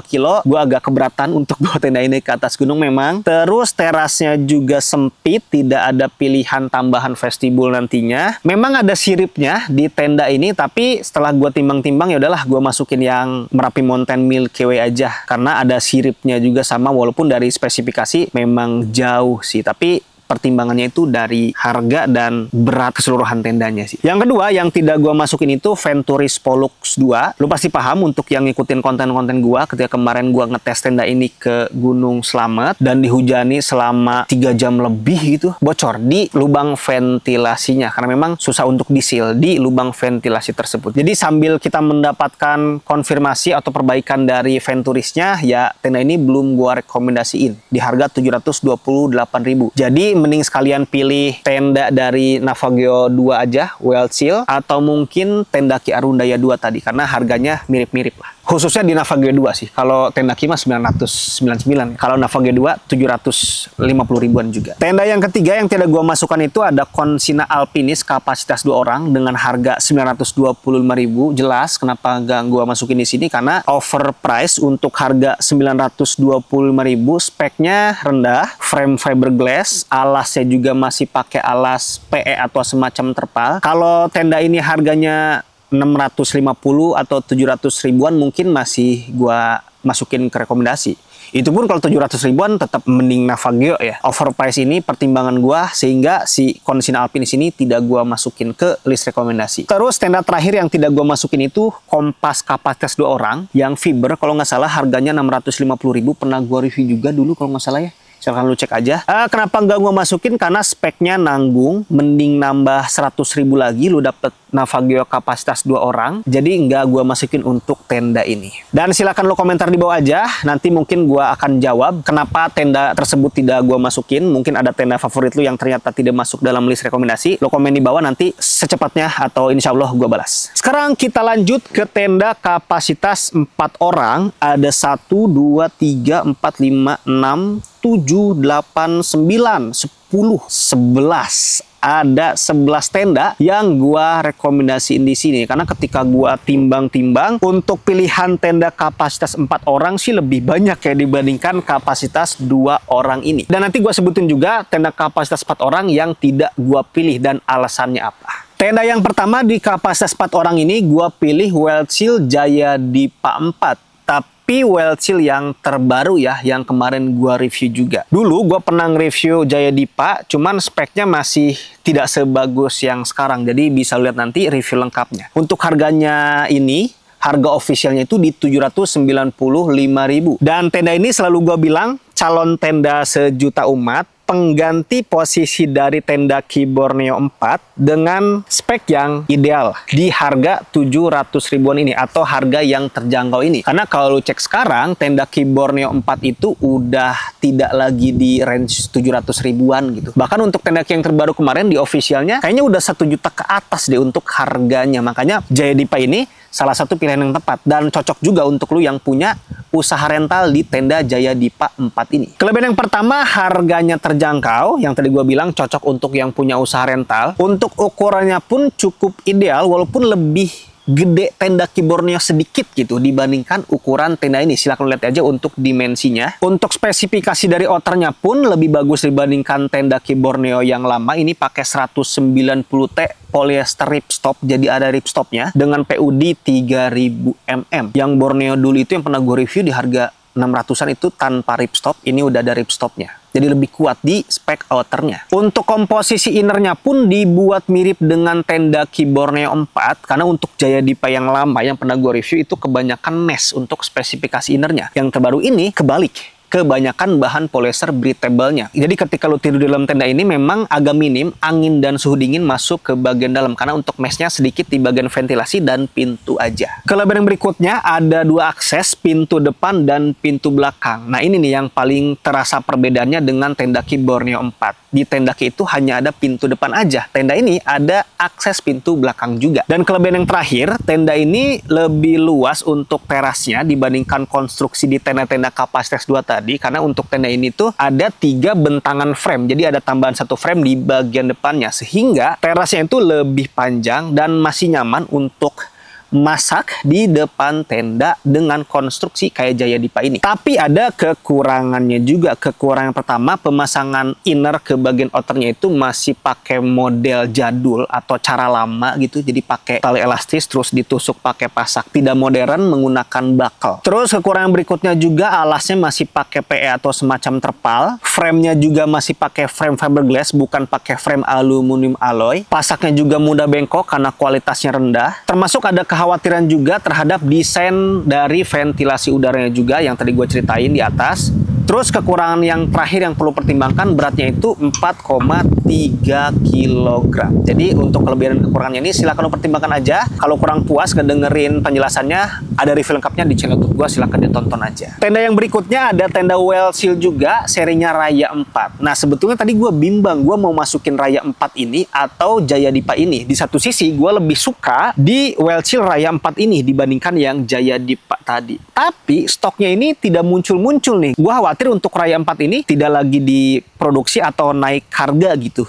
kilo. Gua agak keberatan untuk bawa tenda ini ke atas gunung memang. Terus terasnya juga sempit, tidak ada pilihan tambahan vestibul nantinya. Memang ada siripnya di tenda ini, tapi setelah gue timbang-timbang ya udahlah gue masukin yang Merapi Mountain Milky Way aja karena ada siripnya juga sama, walaupun dari spesifikasi memang jauh sih, tapi pertimbangannya itu dari harga dan berat keseluruhan tendanya sih. Yang kedua yang tidak gua masukin itu Venturis Pollux 2. Lu pasti paham untuk yang ngikutin konten-konten gua ketika kemarin gua ngetes tenda ini ke Gunung Slamet dan dihujani selama 3 jam lebih gitu, bocor di lubang ventilasinya karena memang susah untuk disil di lubang ventilasi tersebut. Jadi sambil kita mendapatkan konfirmasi atau perbaikan dari Venturisnya, ya tenda ini belum gua rekomendasiin di harga 728.000. Jadi mending sekalian pilih tenda dari Navageo 2 aja, Well Chill, atau mungkin tenda Ki Arundaya 2 tadi, karena harganya mirip-mirip lah. Khususnya di Navagio 2 sih. Kalau tenda Kima 999. Kalau Navagio 2 750 ribuan juga. Tenda yang ketiga yang tidak gua masukkan itu ada Consina Alpinis kapasitas 2 orang dengan harga 925.000. Jelas kenapa nggak gua masukin di sini, karena overprice untuk harga 925.000. Speknya rendah, frame fiberglass, alasnya juga masih pakai alas PE atau semacam terpal. Kalau tenda ini harganya 650 atau 700 ribuan mungkin masih gua masukin ke rekomendasi. Itu pun kalau 700 ribuan tetap mending Navagio ya. Overprice ini pertimbangan gua sehingga si Consina Alpinis ini tidak gua masukin ke list rekomendasi. Terus tenda terakhir yang tidak gua masukin itu Kompas kapasitas 2 orang yang fiber, kalau nggak salah harganya 650.000, pernah gua review juga dulu kalau nggak salah ya. Silahkan lu cek aja. Kenapa nggak gua masukin? Karena speknya nanggung, mending nambah 100.000 lagi lu dapet Navagio kapasitas 2 orang. Jadi nggak gua masukin untuk tenda ini. Dan silakan lu komentar di bawah aja. Nanti mungkin gua akan jawab kenapa tenda tersebut tidak gua masukin. Mungkin ada tenda favorit lu yang ternyata tidak masuk dalam list rekomendasi. Lu komen di bawah, nanti secepatnya atau insya Allah gua balas. Sekarang kita lanjut ke tenda kapasitas 4 orang. Ada 1, 2, 3, 4, 5, 6, 7, 8, 9, 10, 11. Ada 11 tenda yang gua rekomendasiin di sini, karena ketika gua timbang-timbang untuk pilihan tenda kapasitas 4 orang sih lebih banyak ya dibandingkan kapasitas 2 orang ini. Dan nanti gua sebutin juga tenda kapasitas 4 orang yang tidak gua pilih dan alasannya apa. Tenda yang pertama di kapasitas 4 orang ini gua pilih Wellchill Jaya Dipa 4. Tapi Wellchill yang terbaru ya, yang kemarin gua review juga. Dulu gua pernah nge-review Jaya Dipa, cuman speknya masih tidak sebagus yang sekarang. Jadi bisa lihat nanti review lengkapnya. Untuk harganya ini, harga officialnya itu di 795.000. Dan tenda ini selalu gua bilang calon tenda sejuta umat, pengganti posisi dari tenda Ki Borneo 4 dengan spek yang ideal di harga 700 ribuan ini atau harga yang terjangkau ini. Karena kalau lu cek sekarang tenda Ki Borneo 4 itu udah tidak lagi di range 700 ribuan gitu. Bahkan untuk tenda Ki yang terbaru kemarin di officialnya kayaknya udah 1 juta ke atas deh untuk harganya. Makanya Jaya Dipa ini salah satu pilihan yang tepat dan cocok juga untuk lu yang punya usaha rental di tenda Jaya Dipa 4 ini. Kelebihan yang pertama, harganya terjangkau. Yang tadi gue bilang cocok untuk yang punya usaha rental. Untuk ukurannya pun cukup ideal, walaupun lebih gede tenda Ki Borneo sedikit gitu dibandingkan ukuran tenda ini. Silahkan lihat aja untuk dimensinya. Untuk spesifikasi dari outernya pun lebih bagus dibandingkan tenda Ki Borneo yang lama. Ini pakai 190T polyester ripstop, jadi ada ripstopnya dengan PUD 3000 mm. Yang Borneo dulu itu yang pernah gue review di harga 600-an itu tanpa ripstop, ini udah ada ripstopnya. Jadi lebih kuat di spek outernya. Untuk komposisi innernya pun dibuat mirip dengan tenda Ki Borneo 4. Karena untuk Jaya Dipa yang lama yang pernah gue review itu kebanyakan mesh untuk spesifikasi innernya. Yang terbaru ini kebalik. Kebanyakan bahan polyester breathable-nya. Jadi ketika lu tidur di dalam tenda ini memang agak minim angin dan suhu dingin masuk ke bagian dalam. Karena untuk mesh-nya sedikit di bagian ventilasi dan pintu aja. Kelebihan berikutnya ada 2 akses, pintu depan dan pintu belakang. Nah ini nih yang paling terasa perbedaannya dengan tenda Ki Borneo 4. Di tenda Ki itu hanya ada pintu depan aja. Tenda ini ada akses pintu belakang juga. Dan kelebihan yang terakhir, tenda ini lebih luas untuk terasnya dibandingkan konstruksi di tenda-tenda kapasitas 2 tadi. Karena untuk tenda ini tuh ada 3 bentangan frame. Jadi ada tambahan 1 frame di bagian depannya. Sehingga terasnya itu lebih panjang dan masih nyaman untuk masak di depan tenda dengan konstruksi kayak Jaya Dipa ini. Tapi ada kekurangannya juga. Kekurangan pertama, pemasangan inner ke bagian outernya itu masih pakai model jadul atau cara lama gitu. Jadi pakai tali elastis terus ditusuk pakai pasak. Tidak modern, menggunakan buckle. Terus kekurangan berikutnya juga alasnya masih pakai PE atau semacam terpal. Frame-nya juga masih pakai frame fiberglass, bukan pakai frame aluminium alloy. Pasaknya juga mudah bengkok karena kualitasnya rendah. Termasuk ada kekhawatiran juga terhadap desain dari ventilasi udaranya juga yang tadi gue ceritain di atas. Terus kekurangan yang terakhir yang perlu pertimbangkan, beratnya itu 4,3 kg. Jadi untuk kelebihan dan kekurangannya ini silakan lo pertimbangkan aja. Kalau kurang puas ngedengerin penjelasannya, ada review lengkapnya di channel YouTube gua, silakan ditonton aja. Tenda yang berikutnya ada tenda Well Seal juga, serinya Raya 4. Nah sebetulnya tadi gua bimbang, gua mau masukin Raya 4 ini atau Jaya Dipa ini. Di satu sisi gua lebih suka di Well Seal Raya 4 ini dibandingkan yang Jaya Dipa tadi. Tapi stoknya ini tidak muncul-muncul nih. Gua khawatir untuk Raya 4 ini tidak lagi diproduksi atau naik harga gitu.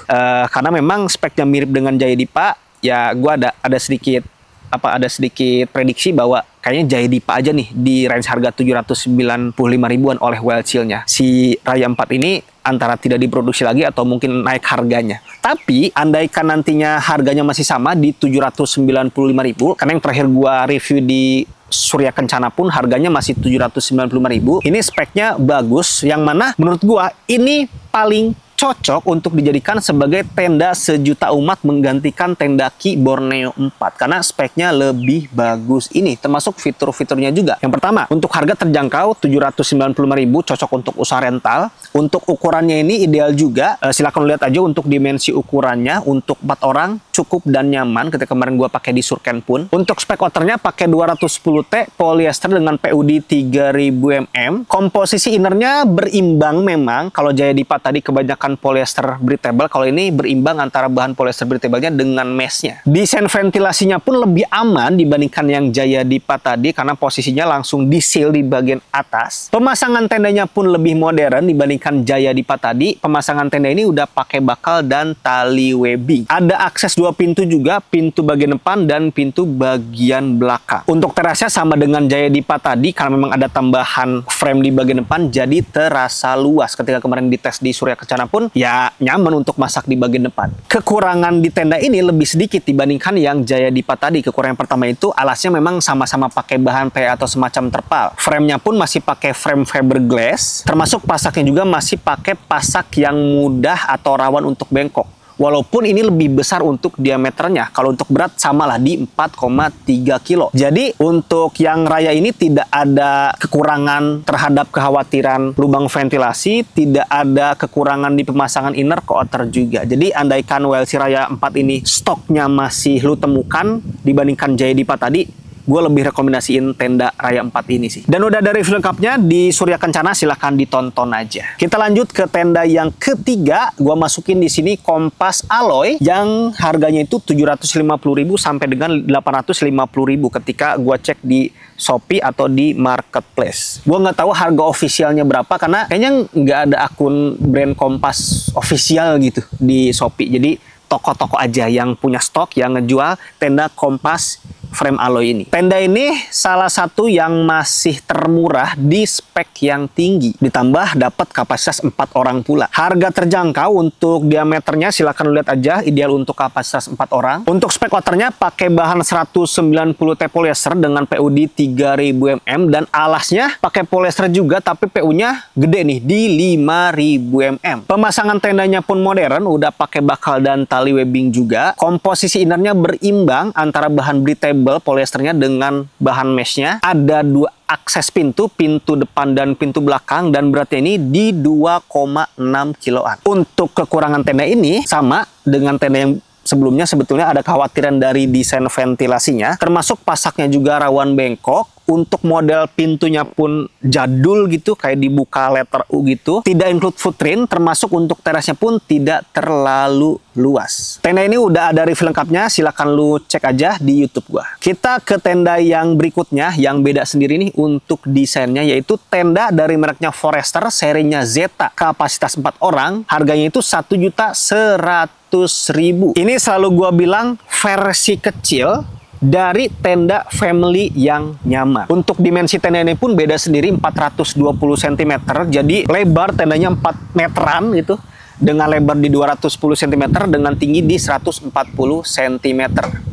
Karena memang speknya mirip dengan Jaya Dipa, ya gua ada sedikit prediksi bahwa kayaknya Jaya Dipa aja nih di range harga 795 ribuan oleh Well Seal-nya. Si Raya 4 ini antara tidak diproduksi lagi atau mungkin naik harganya. Tapi andaikan nantinya harganya masih sama di 795 ribu, karena yang terakhir gua review di Surya Kencana pun harganya masih 795 ribu. Ini speknya bagus, yang mana menurut gua ini paling cocok untuk dijadikan sebagai tenda sejuta umat menggantikan tenda Ki Borneo 4 karena speknya lebih bagus ini, termasuk fitur-fiturnya juga. Yang pertama, untuk harga terjangkau 795 ribu, cocok untuk usaha rental. Untuk ukurannya ini ideal juga, silakan lihat aja untuk dimensi ukurannya. Untuk 4 orang cukup dan nyaman ketika kemarin gua pakai di Surken pun. Untuk spek outernya pakai 210T polyester dengan PUD 3000 mm. Komposisi innernya berimbang memang. Kalau Jaya Dipa tadi kebanyakan polyester breathable, kalau ini berimbang antara bahan polyester breathable-nya dengan mesh-nya. Desain ventilasinya pun lebih aman dibandingkan yang Jaya Dipa tadi karena posisinya langsung di seal di bagian atas. Pemasangan tendanya pun lebih modern dibandingkan Jaya Dipa tadi. Pemasangan tenda ini udah pakai bakal dan tali webbing. Ada akses 2 pintu juga, pintu bagian depan dan pintu bagian belakang. Untuk terasnya sama dengan Jaya Dipa tadi karena memang ada tambahan frame di bagian depan, jadi terasa luas. Ketika kemarin dites di Surya Kencana pun ya nyaman untuk masak di bagian depan. Kekurangan di tenda ini lebih sedikit dibandingkan yang Jaya Dipa tadi. Kekurangan pertama itu alasnya memang sama-sama pakai bahan PA atau semacam terpal. Frame-nya pun masih pakai frame fiberglass, termasuk pasaknya juga masih pakai pasak yang mudah atau rawan untuk bengkok. Walaupun ini lebih besar untuk diameternya. Kalau untuk berat samalah di 4,3 kilo. Jadi untuk yang Raya ini tidak ada kekurangan terhadap kekhawatiran lubang ventilasi, tidak ada kekurangan di pemasangan inner ke outer juga. Jadi andaikan Well Seal Raya 4 ini stoknya masih lu temukan dibandingkan Jaya Dipa tadi, gue lebih rekomendasiin tenda Raya 4 ini sih. Dan udah ada review lengkapnya di Surya Kencana, silahkan ditonton aja. Kita lanjut ke tenda yang ketiga. Gue masukin di sini Kompas Alloy yang harganya itu 750.000 sampai dengan 850.000 ketika gue cek di Shopee atau di Marketplace. Gue nggak tahu harga officialnya berapa karena kayaknya nggak ada akun brand Kompas official gitu di Shopee. Jadi toko-toko aja yang punya stok yang ngejual tenda Kompas frame alloy ini. Tenda ini salah satu yang masih termurah di spek yang tinggi. Ditambah dapat kapasitas 4 orang pula. Harga terjangkau untuk diameternya silakan lihat aja, ideal untuk kapasitas 4 orang. Untuk spek outernya pakai bahan 190T polyester dengan PUD 3000 mm dan alasnya pakai polyester juga tapi PU-nya gede nih di 5000 mm. Pemasangan tendanya pun modern, udah pakai bakal dan tali webbing juga. Komposisi innernya berimbang antara bahan breathable polyesternya dengan bahan meshnya. Ada 2 akses pintu, pintu depan dan pintu belakang, dan beratnya ini di 2,6 kiloan. Untuk kekurangan tenda ini sama dengan tenda yang sebelumnya, sebetulnya ada kekhawatiran dari desain ventilasinya, termasuk pasaknya juga rawan bengkok. Untuk model pintunya pun jadul gitu, kayak dibuka letter U gitu. Tidak include footprint, termasuk untuk terasnya pun tidak terlalu luas. Tenda ini udah ada review lengkapnya, silahkan lu cek aja di YouTube gua. Kita ke tenda yang berikutnya, yang beda sendiri nih untuk desainnya, yaitu tenda dari mereknya Forester, serinya Zeta, kapasitas 4 orang, harganya itu 1.100.000. Ini selalu gua bilang versi kecil dari tenda family yang nyaman. Untuk dimensi tenda ini pun beda sendiri, 420 cm. Jadi lebar tendanya 4 meteran gitu, dengan lebar di 210 cm dengan tinggi di 140 cm.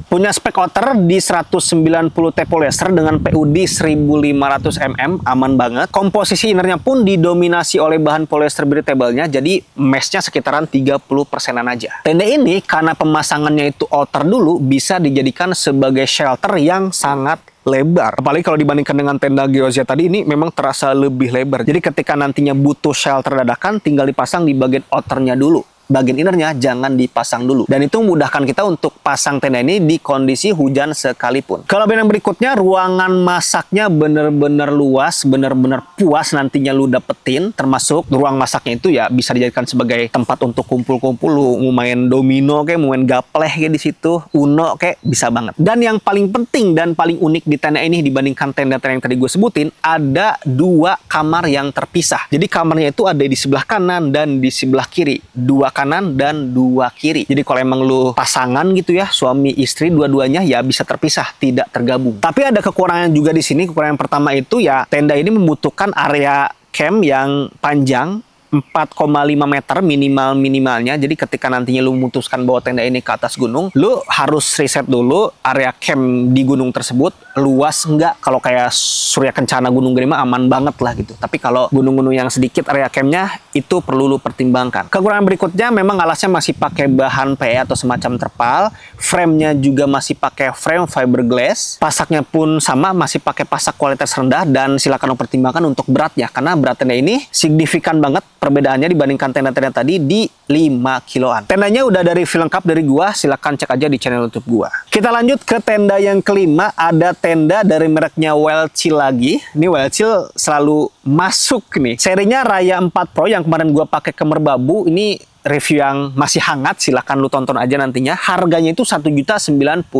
Punya spek outer di 190T polyester dengan PUD 1500 mm, aman banget. Komposisi innernya pun didominasi oleh bahan polyester breathable-nya, jadi meshnya sekitaran 30%-an aja. Tenda ini karena pemasangannya itu outer dulu, bisa dijadikan sebagai shelter yang sangat lebar. Apalagi kalau dibandingkan dengan tenda Geosia tadi, ini memang terasa lebih lebar. Jadi ketika nantinya butuh shelter dadakan, tinggal dipasang di bagian outernya dulu. Bagian innernya jangan dipasang dulu. Dan itu memudahkan kita untuk pasang tenda ini di kondisi hujan sekalipun. Kalau yang berikutnya, ruangan masaknya bener-bener luas, bener-bener puas nantinya lu dapetin. Termasuk ruang masaknya itu ya bisa dijadikan sebagai tempat untuk kumpul-kumpul. Lu mau main domino kayak, mau main gapleh kayak di situ, uno kayak, bisa banget. Dan yang paling penting dan paling unik di tenda ini dibandingkan tenda-tenda yang tadi gue sebutin, ada 2 kamar yang terpisah. Jadi kamarnya itu ada di sebelah kanan dan di sebelah kiri. 2 kanan dan 2 kiri. Jadi kalau emang lu pasangan gitu ya, suami istri dua-duanya, ya bisa terpisah, tidak tergabung. Tapi ada kekurangan juga di sini. Kekurangan pertama itu ya, tenda ini membutuhkan area camp yang panjang, 4,5 meter minimalnya. Jadi ketika nantinya lu memutuskan bawa tenda ini ke atas gunung, lu harus riset dulu area camp di gunung tersebut luas enggak. Kalau kayak Surya Kencana Gunung Gede mah aman banget lah gitu. Tapi kalau gunung-gunung yang sedikit area campnya, itu perlu lu pertimbangkan. Kekurangan berikutnya, memang alasnya masih pakai bahan PE atau semacam terpal. Frame-nya juga masih pakai frame fiberglass. Pasaknya pun sama, masih pakai pasak kualitas rendah. Dan silakan lu pertimbangkan untuk beratnya, karena berat tenda ini signifikan banget perbedaannya dibandingkan tenda-tenda tadi di 5 kiloan. Tendanya udah dari review lengkap dari gua, silahkan cek aja di channel YouTube gua. Kita lanjut ke tenda yang kelima, ada tenda dari mereknya Welchill lagi. Ini Welchill selalu masuk nih. Serinya Raya 4 Pro yang kemarin gua pakai ke Merbabu, ini review yang masih hangat, silahkan lu tonton aja nantinya. Harganya itu 1.095.000.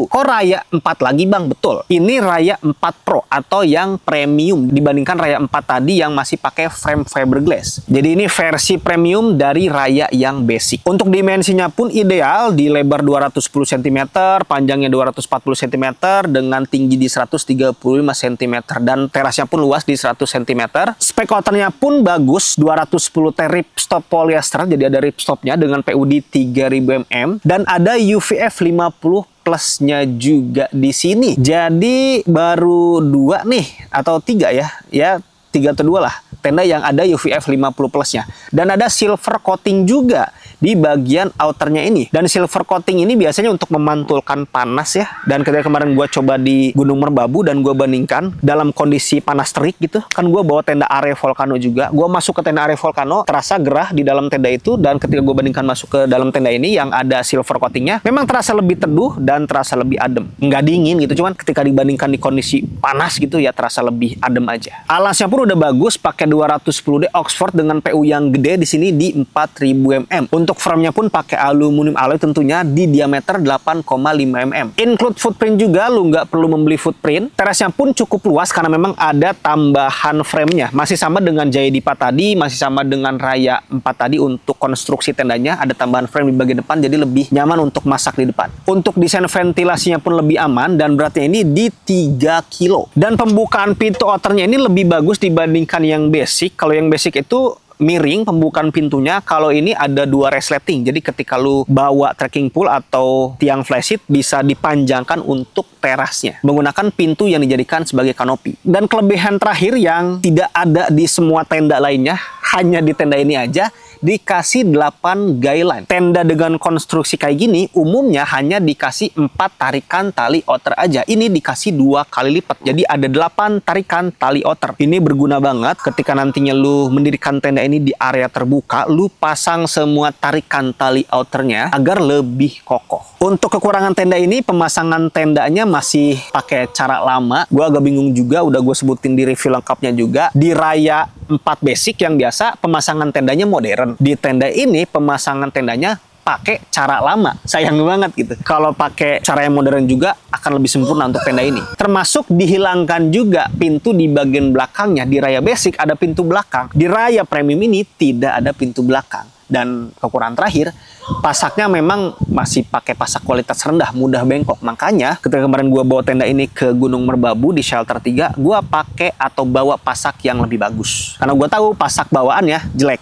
Kok Raya 4 lagi bang? Betul. Ini Raya 4 Pro atau yang premium dibandingkan Raya 4 tadi yang masih pakai frame fiberglass. Jadi ini versi premium dari Raya yang basic. Untuk dimensinya pun ideal, di lebar 210 cm, panjangnya 240 cm, dengan tinggi di 135 cm, dan terasnya pun luas di 100 cm. Spek outernya pun bagus, 210 T ripstop polyester. Jadi ada ripstopnya dengan PUD 3000 mm dan ada UVF 50 plusnya juga di sini. Jadi baru 2 nih atau 3 ya. Ya 3 atau 2 lah tenda yang ada UVF 50 plusnya. Dan ada silver coating juga di bagian outernya ini. Dan silver coating ini biasanya untuk memantulkan panas ya. Dan ketika kemarin gue coba di Gunung Merbabu dan gue bandingkan dalam kondisi panas terik gitu. Kan gue bawa tenda area volcano juga. Gue masuk ke tenda area volcano, terasa gerah di dalam tenda itu. Dan ketika gue bandingkan masuk ke dalam tenda ini yang ada silver coatingnya, memang terasa lebih teduh dan terasa lebih adem. Nggak dingin gitu, cuman ketika dibandingkan di kondisi panas gitu ya terasa lebih adem aja. Alasnya pun udah bagus, pakai 210D Oxford dengan PU yang gede di sini di 4000 mm. Untuk frame-nya pun pakai aluminium alloy tentunya di diameter 8,5 mm. Include footprint juga, lu nggak perlu membeli footprint. Terasnya pun cukup luas karena memang ada tambahan frame-nya. Masih sama dengan Jaya Dipa tadi, masih sama dengan Raya 4 tadi. Untuk konstruksi tendanya ada tambahan frame di bagian depan, jadi lebih nyaman untuk masak di depan. Untuk desain ventilasinya pun lebih aman dan beratnya ini di 3 kilo. Dan pembukaan pintu outernya ini lebih bagus dibandingkan yang basic. Kalau yang basic itu miring pembukaan pintunya, kalau ini ada 2 resleting. Jadi ketika lu bawa trekking pole atau tiang flysheet bisa dipanjangkan untuk terasnya menggunakan pintu yang dijadikan sebagai kanopi. Dan kelebihan terakhir yang tidak ada di semua tenda lainnya, hanya di tenda ini aja, dikasih 8 guideline. Tenda dengan konstruksi kayak gini umumnya hanya dikasih 4 tarikan tali outer aja. Ini dikasih 2 kali lipat. Jadi ada 8 tarikan tali outer. Ini berguna banget ketika nantinya lu mendirikan tenda ini di area terbuka, lu pasang semua tarikan tali outernya agar lebih kokoh. Untuk kekurangan tenda ini, pemasangan tendanya masih pakai cara lama. Gue agak bingung juga, udah gue sebutin di review lengkapnya juga. Di Raya 4 basic yang biasa, pemasangan tendanya modern. Di tenda ini, pemasangan tendanya pakai cara lama. Sayang banget gitu. Kalau pakai cara yang modern juga akan lebih sempurna untuk tenda ini. Termasuk dihilangkan juga pintu di bagian belakangnya. Di Raya basic ada pintu belakang. Di Raya premium ini tidak ada pintu belakang. Dan kekurangan terakhir, pasaknya memang masih pakai pasak kualitas rendah, mudah bengkok. Makanya ketika kemarin gue bawa tenda ini ke Gunung Merbabu di shelter 3, gue pakai atau bawa pasak yang lebih bagus. Karena gue tahu pasak bawaannya jelek.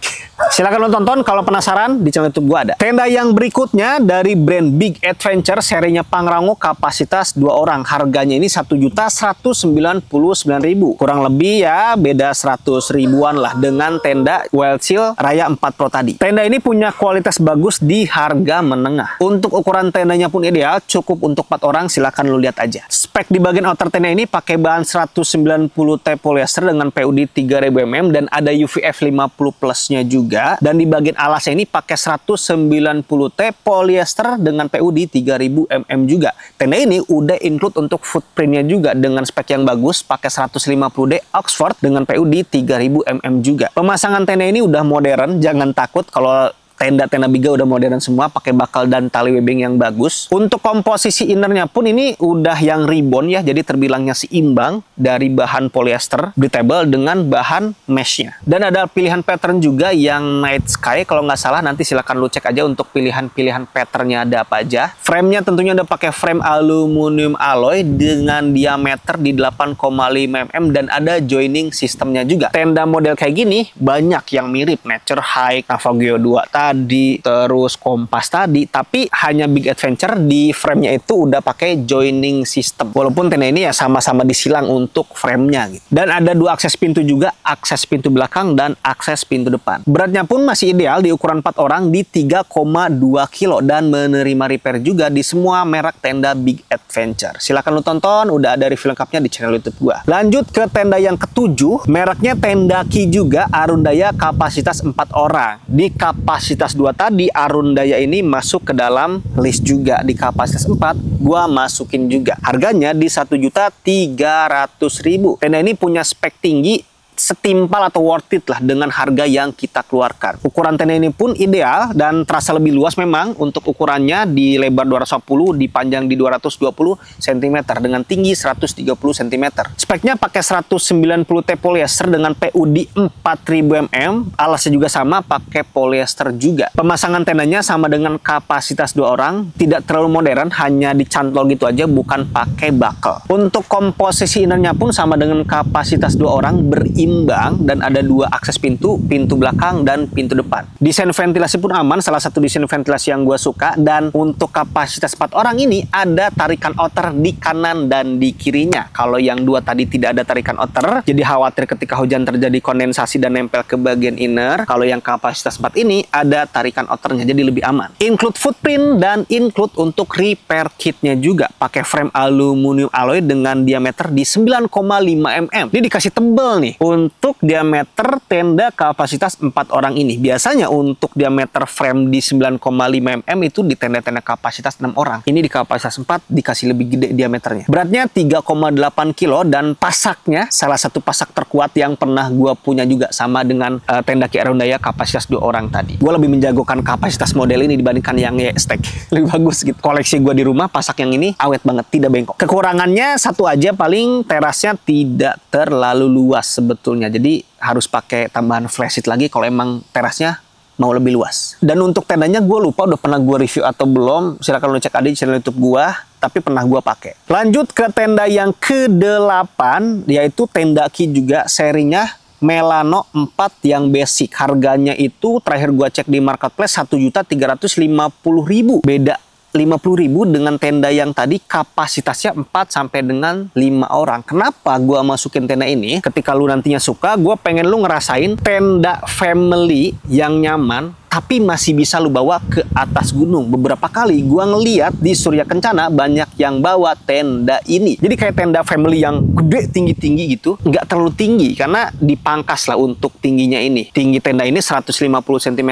Silahkan lo tonton kalau penasaran, di channel YouTube gue ada. Tenda yang berikutnya dari brand Big Adventure, serinya Pangrango, kapasitas 2 orang. Harganya ini 1.199.000. Kurang lebih ya beda 100 ribuan lah dengan tenda Welchill Raya 4 Pro tadi. Tenda ini punya kualitas bagus di harga menengah. Untuk ukuran tendanya pun ideal, cukup untuk 4 orang, silahkan lo lihat aja. Spek di bagian outer tenda ini pakai bahan 190T polyester dengan PUD 3000 mm dan ada UVF 50 plusnya juga. Dan di bagian alasnya ini pakai 190T polyester dengan PUD 3000 mm juga. Tenda ini udah include untuk footprintnya juga dengan spek yang bagus, pakai 150D Oxford dengan PUD 3000 mm juga. Pemasangan tenda ini udah modern, jangan takut kalau tenda-tenda Biga udah modern semua, pakai bakal dan tali webbing yang bagus. Untuk komposisi innernya pun ini udah yang ribbon ya, jadi terbilangnya seimbang dari bahan polyester breathable dengan bahan meshnya. Dan ada pilihan pattern juga yang night sky, kalau nggak salah nanti silahkan lu cek aja untuk pilihan-pilihan patternnya ada apa aja. Frame-nya tentunya udah pakai frame aluminium alloy dengan diameter di 8,5 mm dan ada joining sistemnya juga. Tenda model kayak gini banyak yang mirip Nature Hike, Navagio 2 tadi, terus Kompas tadi, tapi hanya Big Adventure di frame-nya itu udah pakai joining system. Walaupun tenda ini ya sama-sama disilang untuk frame-nya gitu. Dan ada dua akses pintu juga, akses pintu belakang dan akses pintu depan. Beratnya pun masih ideal di ukuran 4 orang di 3,2 kilo dan menerima repair juga di semua merek tenda Big Adventure. Silahkan lu tonton, udah ada review lengkapnya di channel YouTube gua. Lanjut ke tenda yang ketujuh, mereknya Tenda Ki juga, Arundaya kapasitas 4 orang. Di kapasitas 2 tadi, Arundaya ini masuk ke dalam list juga. Di kapasitas 4 gua masukin juga. Harganya di 1.300.000. Tenda ini punya spek tinggi, setimpal atau worth it lah dengan harga yang kita keluarkan. Ukuran tenda ini pun ideal dan terasa lebih luas memang untuk ukurannya, di lebar 210, di panjang di 220 cm dengan tinggi 130 cm. Speknya pakai 190T polyester dengan PUD 4000 mm, alasnya juga sama pakai polyester juga. Pemasangan tendanya sama dengan kapasitas 2 orang, tidak terlalu modern, hanya dicantol gitu aja, bukan pakai buckle. Untuk komposisi innernya pun sama dengan kapasitas 2 orang, berimbang dan ada 2 akses pintu, pintu belakang dan pintu depan. Desain ventilasi pun aman, salah satu desain ventilasi yang gue suka. Dan untuk kapasitas 4 orang ini ada tarikan outer di kanan dan di kirinya. Kalau yang 2 tadi tidak ada tarikan outer, jadi khawatir ketika hujan terjadi kondensasi dan nempel ke bagian inner. Kalau yang kapasitas 4 ini ada tarikan outernya, jadi lebih aman. Include footprint dan include untuk repair kitnya juga, pakai frame aluminium alloy dengan diameter di 9,5 mm. Ini dikasih tebel nih untuk diameter tenda kapasitas 4 orang ini. Biasanya untuk diameter frame di 9,5 mm itu di tenda-tenda kapasitas 6 orang. Ini di kapasitas 4 dikasih lebih gede diameternya. Beratnya 3,8 kilo dan pasaknya salah satu pasak terkuat yang pernah gua punya juga, sama dengan tenda Ki Arundaya kapasitas 2 orang tadi. Gua lebih menjagokan kapasitas model ini dibandingkan yang Y-Stack. Lebih bagus gitu. Koleksi gua di rumah pasak yang ini awet banget, tidak bengkok. Kekurangannya satu aja, paling terasnya tidak terlalu luas sebetulnya. Jadi harus pakai tambahan flashlight lagi kalau emang terasnya mau lebih luas. Dan untuk tendanya gue lupa udah pernah gue review atau belum. Silahkan lu cek aja di channel YouTube gue, tapi pernah gue pakai. Lanjut ke tenda yang ke-8, yaitu Tenda Ki juga, serinya Melano 4 yang basic. Harganya itu terakhir gue cek di marketplace 1.350.000. Beda 50.000 dengan tenda yang tadi kapasitasnya 4 sampai dengan 5 orang. Kenapa gua masukin tenda ini? Ketika lu nantinya suka, gua pengen lu ngerasain tenda family yang nyaman tapi masih bisa lu bawa ke atas gunung. Beberapa kali gua ngeliat di Surya Kencana banyak yang bawa tenda ini. Jadi kayak tenda family yang gede, tinggi-tinggi gitu. Nggak terlalu tinggi karena dipangkas lah untuk tingginya ini. Tinggi tenda ini 150 cm.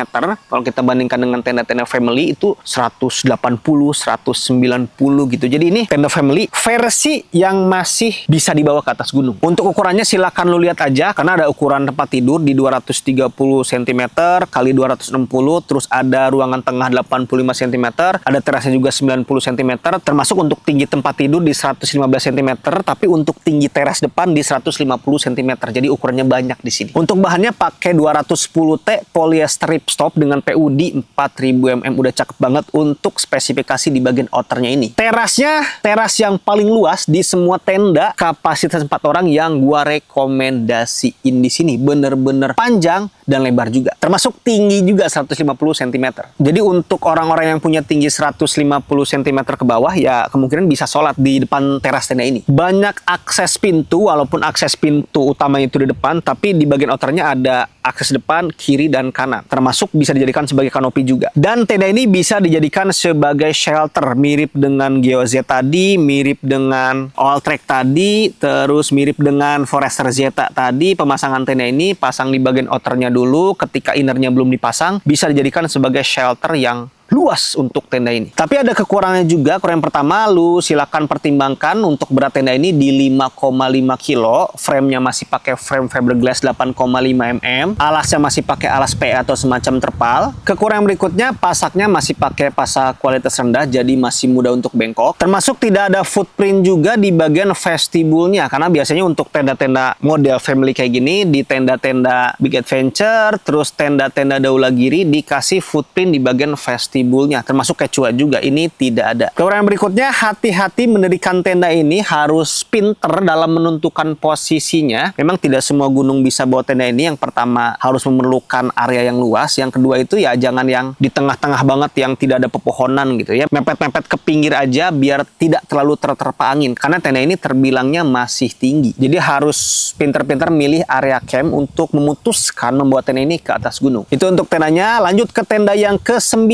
Kalau kita bandingkan dengan tenda-tenda family itu 180, 190 gitu. Jadi ini tenda family versi yang masih bisa dibawa ke atas gunung. Untuk ukurannya silakan lu lihat aja karena ada ukuran tempat tidur di 230 cm kali 260, terus ada ruangan tengah 85 cm, ada terasnya juga 90 cm, termasuk untuk tinggi tempat tidur di 115 cm, tapi untuk tinggi teras depan di 150 cm. Jadi ukurannya banyak di sini. Untuk bahannya pakai 210T polyester ripstop dengan PUD 4000 mm, udah cakep banget untuk spesifikasi di bagian outernya ini. Terasnya teras yang paling luas di semua tenda kapasitas 4 orang yang gua rekomendasiin di sini. Bener-bener panjang dan lebar juga. Termasuk tinggi juga 150 cm. Jadi untuk orang-orang yang punya tinggi 150 cm ke bawah ya kemungkinan bisa sholat di depan teras tenda ini. Banyak akses pintu, walaupun akses pintu utama itu di depan, tapi di bagian outernya ada akses depan, kiri, dan kanan. Termasuk bisa dijadikan sebagai kanopi juga. Dan tenda ini bisa dijadikan sebagai shelter, mirip dengan GeoZ tadi, mirip dengan Alltrack tadi, terus mirip dengan Forester Zeta tadi. Pemasangan tenda ini pasang di bagian outernya dulu, ketika innernya belum dipasang, bisa dijadikan sebagai shelter yang luas untuk tenda ini. Tapi ada kekurangannya juga. Kekurangan pertama, lu silakan pertimbangkan untuk berat tenda ini di 5,5 kilo. Frame-nya masih pakai frame fiberglass 8,5 mm. Alasnya masih pakai alas PE atau semacam terpal. Kekurangan berikutnya, pasaknya masih pakai pasak kualitas rendah, jadi masih mudah untuk bengkok. Termasuk tidak ada footprint juga di bagian vestibulnya, karena biasanya untuk tenda-tenda model family kayak gini, di tenda-tenda Big Adventure, terus tenda-tenda Dhaulagiri dikasih footprint di bagian vestibulnya, termasuk Quechua juga. Ini tidak ada. Kekurangan berikutnya, hati-hati mendirikan tenda ini, harus pinter dalam menentukan posisinya. Memang tidak semua gunung bisa bawa tenda ini. Yang pertama, harus memerlukan area yang luas. Yang kedua itu ya jangan yang di tengah-tengah banget yang tidak ada pepohonan gitu ya. Mepet-mepet ke pinggir aja biar tidak terlalu terterpa angin, karena tenda ini terbilangnya masih tinggi. Jadi harus pinter-pinter milih area camp untuk memutuskan membawa tenda ini ke atas gunung. Itu untuk tendanya. Lanjut ke tenda yang ke-9,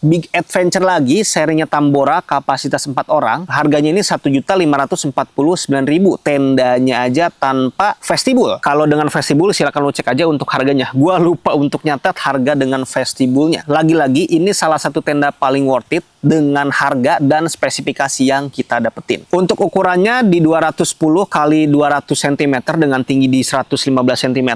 Big Adventure lagi, serinya Tambora, kapasitas 4 orang. Harganya ini 1.549.000. Tendanya aja tanpa vestibul. Kalau dengan vestibul silakan lo cek aja untuk harganya. Gua lupa untuk nyatet harga dengan vestibulnya. Lagi-lagi ini salah satu tenda paling worth it dengan harga dan spesifikasi yang kita dapetin. Untuk ukurannya di 210 x 200 cm dengan tinggi di 115 cm,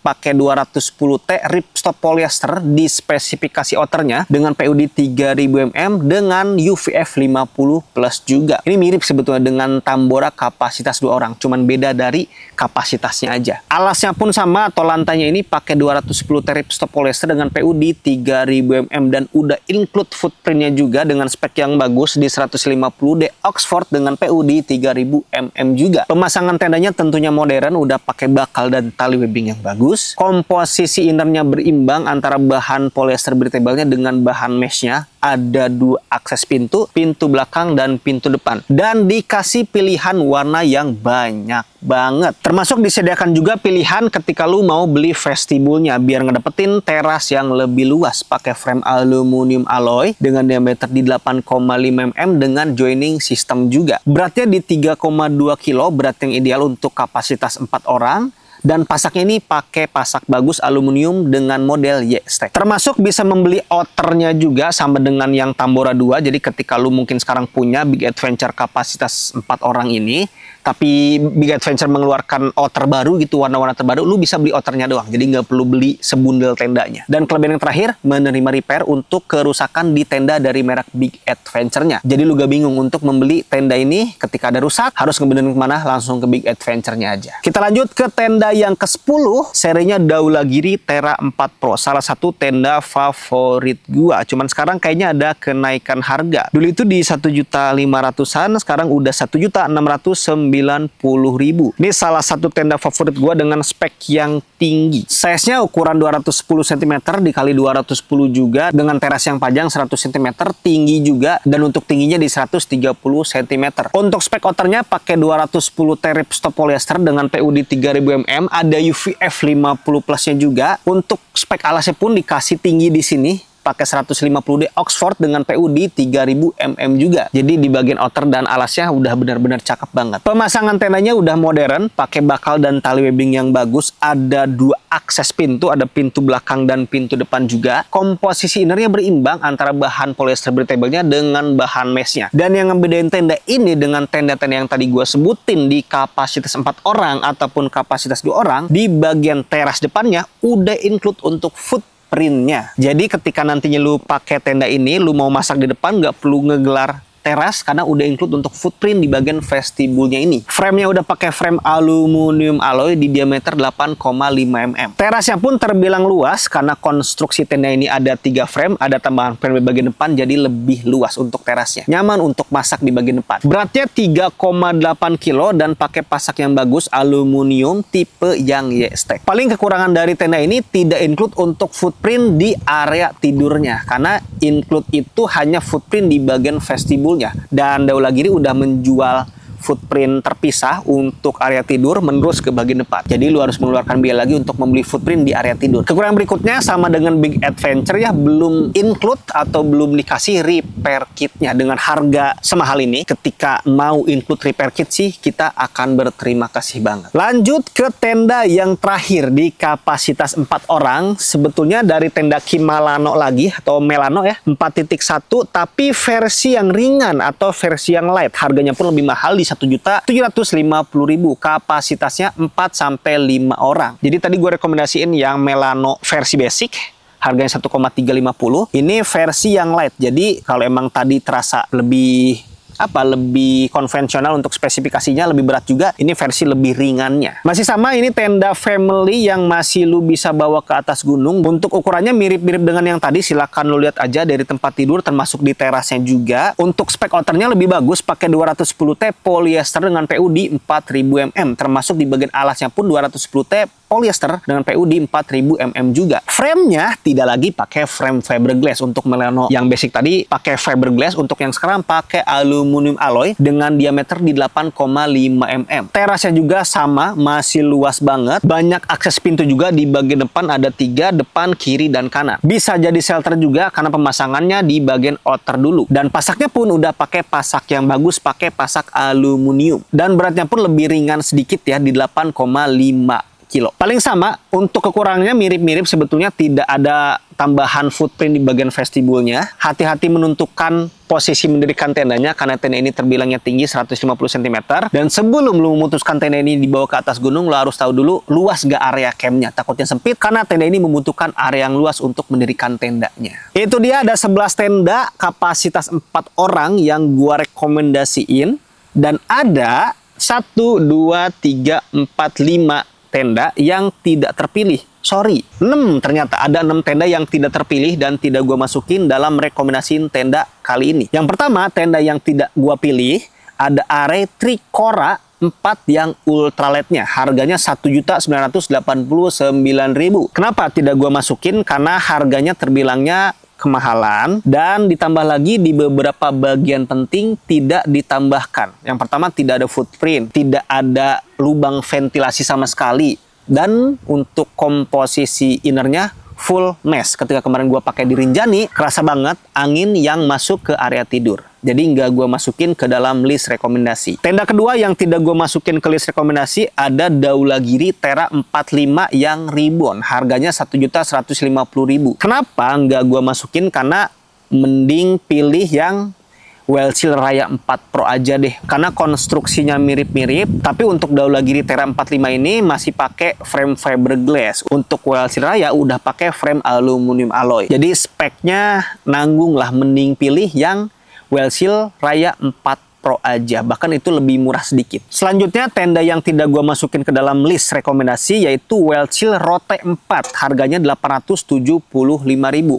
pakai 210T ripstop polyester di spesifikasi outernya dengan PUD 3000 mm dengan UVF 50+ juga. Ini mirip sebetulnya dengan Tambora kapasitas 2 orang, cuman beda dari kapasitasnya aja. Alasnya pun sama atau lantainya ini pakai 210T ripstop polyester dengan PUD 3000 mm dan udah include footprintnya juga dengan spek yang bagus di 150D Oxford dengan PUD 3000 mm juga. Pemasangan tendanya tentunya modern, udah pakai bakal dan tali webbing yang bagus. Komposisi innernya berimbang antara bahan polyester breathable-nya dengan bahan meshnya. Ada 2 akses pintu, pintu belakang dan pintu depan. Dan dikasih pilihan warna yang banyak banget. Termasuk disediakan juga pilihan ketika lu mau beli vestibulnya biar ngedapetin teras yang lebih luas. Pakai frame aluminium alloy dengan diameter di 8,5 mm dengan joining system juga. Beratnya di 3,2 kilo, berat yang ideal untuk kapasitas 4 orang. Dan pasaknya ini pakai pasak bagus aluminium dengan model Y-Stack. Termasuk bisa membeli outernya juga sama dengan yang Tambora 2. Jadi ketika lu mungkin sekarang punya Big Adventure kapasitas 4 orang ini, tapi Big Adventure mengeluarkan outer baru gitu, warna-warna terbaru, lu bisa beli outernya doang. Jadi nggak perlu beli sebundel tendanya. Dan kelebihan yang terakhir, menerima repair untuk kerusakan di tenda dari merek Big Adventure-nya. Jadi lu gak bingung untuk membeli tenda ini ketika ada rusak, harus ngebenerin kemana, langsung ke Big Adventure-nya aja. Kita lanjut ke tenda yang ke-10, serinya Dhaulagiri Terra 4 Pro. Salah satu tenda favorit gua. Cuman sekarang kayaknya ada kenaikan harga. Dulu itu di 1.500.000-an, sekarang udah 1.690.000. Ini salah satu tenda favorit gua dengan spek yang tinggi. Size-nya ukuran 210 cm dikali 210 juga dengan teras yang panjang 100 cm, tinggi juga, dan untuk tingginya di 130 cm. Untuk spek outernya pakai 210T ripstop polyester dengan PUD 3000 mm, ada UVF 50+-nya juga. Untuk spek alasnya pun dikasih tinggi di sini, pakai 150D Oxford dengan PUD 3000 mm juga. Jadi di bagian outer dan alasnya udah benar-benar cakep banget. Pemasangan tendanya udah modern, pakai bakal dan tali webbing yang bagus. Ada 2 akses pintu, ada pintu belakang dan pintu depan juga. Komposisi innernya berimbang antara bahan polyester breathable-nya dengan bahan mesh-nya. Dan yang ngebedain tenda ini dengan tenda-tenda yang tadi gue sebutin di kapasitas 4 orang ataupun kapasitas 2 orang, di bagian teras depannya udah include untuk footprintnya. Jadi ketika nantinya lu pakai tenda ini, lu mau masak di depan nggak perlu ngegelar teras karena udah include untuk footprint di bagian vestibulnya ini. Frame-nya udah pakai frame aluminium alloy di diameter 8,5 mm. Terasnya pun terbilang luas karena konstruksi tenda ini ada 3 frame, ada tambahan frame di bagian depan jadi lebih luas untuk terasnya. Nyaman untuk masak di bagian depan. Beratnya 3,8 kilo dan pakai pasak yang bagus aluminium tipe yang Y-Stack. Paling kekurangan dari tenda ini tidak include untuk footprint di area tidurnya karena include itu hanya footprint di bagian vestibulnya, dan Daulagiri udah menjual footprint terpisah untuk area tidur menerus ke bagian depan. Jadi lu harus mengeluarkan biaya lagi untuk membeli footprint di area tidur. Kekurangan berikutnya sama dengan Big Adventure ya, belum include atau belum dikasih repair kitnya. Dengan harga semahal ini, ketika mau include repair kit sih kita akan berterima kasih banget. Lanjut ke tenda yang terakhir di kapasitas 4 orang. Sebetulnya dari tenda Kimalano lagi atau Melano ya, 4.1 tapi versi yang ringan atau versi yang light. Harganya pun lebih mahal di 1.750.000, kapasitasnya 4-5 orang. Jadi tadi gue rekomendasiin yang Melano versi basic, harganya 1,350. Ini versi yang light. Jadi kalau emang tadi terasa lebih lebih konvensional untuk spesifikasinya, lebih berat juga, ini versi lebih ringannya. Masih sama, ini tenda family yang masih lu bisa bawa ke atas gunung. Untuk ukurannya mirip-mirip dengan yang tadi, silakan lu lihat aja dari tempat tidur termasuk di terasnya juga. Untuk spek outernya lebih bagus, pakai 210T polyester dengan PU di 4000 mm, termasuk di bagian alasnya pun 210T polyester dengan PU di 4000 mm juga. Frame-nya tidak lagi pakai frame fiberglass. Untuk Melano yang basic tadi pakai fiberglass, untuk yang sekarang pakai aluminium alloy dengan diameter di 8,5 mm. Terasnya juga sama, masih luas banget. Banyak akses pintu juga, di bagian depan ada 3, depan, kiri, dan kanan. Bisa jadi shelter juga karena pemasangannya di bagian outer dulu. Dan pasaknya pun udah pakai pasak yang bagus, pakai pasak aluminium. Dan beratnya pun lebih ringan sedikit ya, di 8,5 kilo. Paling sama, untuk kekurangannya mirip-mirip sebetulnya, tidak ada tambahan footprint di bagian vestibulnya. Hati-hati menentukan posisi mendirikan tendanya karena tenda ini terbilangnya tinggi 150 cm. Dan sebelum lu memutuskan tenda ini dibawa ke atas gunung, lu harus tahu dulu luas gak area campnya. Takutnya sempit karena tenda ini membutuhkan area yang luas untuk mendirikan tendanya. Itu dia, ada 11 tenda kapasitas 4 orang yang gua rekomendasiin, dan ada 1, 2, 3, 4, 5 tenda yang tidak terpilih. Sorry, 6 ternyata. Ada 6 tenda yang tidak terpilih dan tidak gue masukin dalam rekomendasiin tenda kali ini. Yang pertama, tenda yang tidak gue pilih, ada Are Tricora 4 yang ultralightnya. Harganya 1.989.000. Kenapa tidak gue masukin? Karena harganya terbilangnya kemahalan, dan ditambah lagi di beberapa bagian penting tidak ditambahkan. Yang pertama, tidak ada footprint, tidak ada lubang ventilasi sama sekali, dan untuk komposisi innernya full mesh. Ketika kemarin gua pakai di Rinjani, kerasa banget angin yang masuk ke area tidur. Jadi nggak gua masukin ke dalam list rekomendasi. Tenda kedua yang tidak gua masukin ke list rekomendasi ada Daulagiri Tera 45 yang ribbon. Harganya 1.150.000. Kenapa nggak gua masukin? Karena mending pilih yang Wellchill Raya 4 Pro aja deh. Karena konstruksinya mirip-mirip, tapi untuk Daulagiri Tera 45 ini masih pakai frame fiberglass. Untuk Wellchill Raya udah pakai frame aluminium alloy. Jadi speknya nanggung lah, mending pilih yang Wellchill Raya 4 Pro aja, bahkan itu lebih murah sedikit. Selanjutnya tenda yang tidak gua masukin ke dalam list rekomendasi yaitu Wellchill Rote 4, harganya 875.000.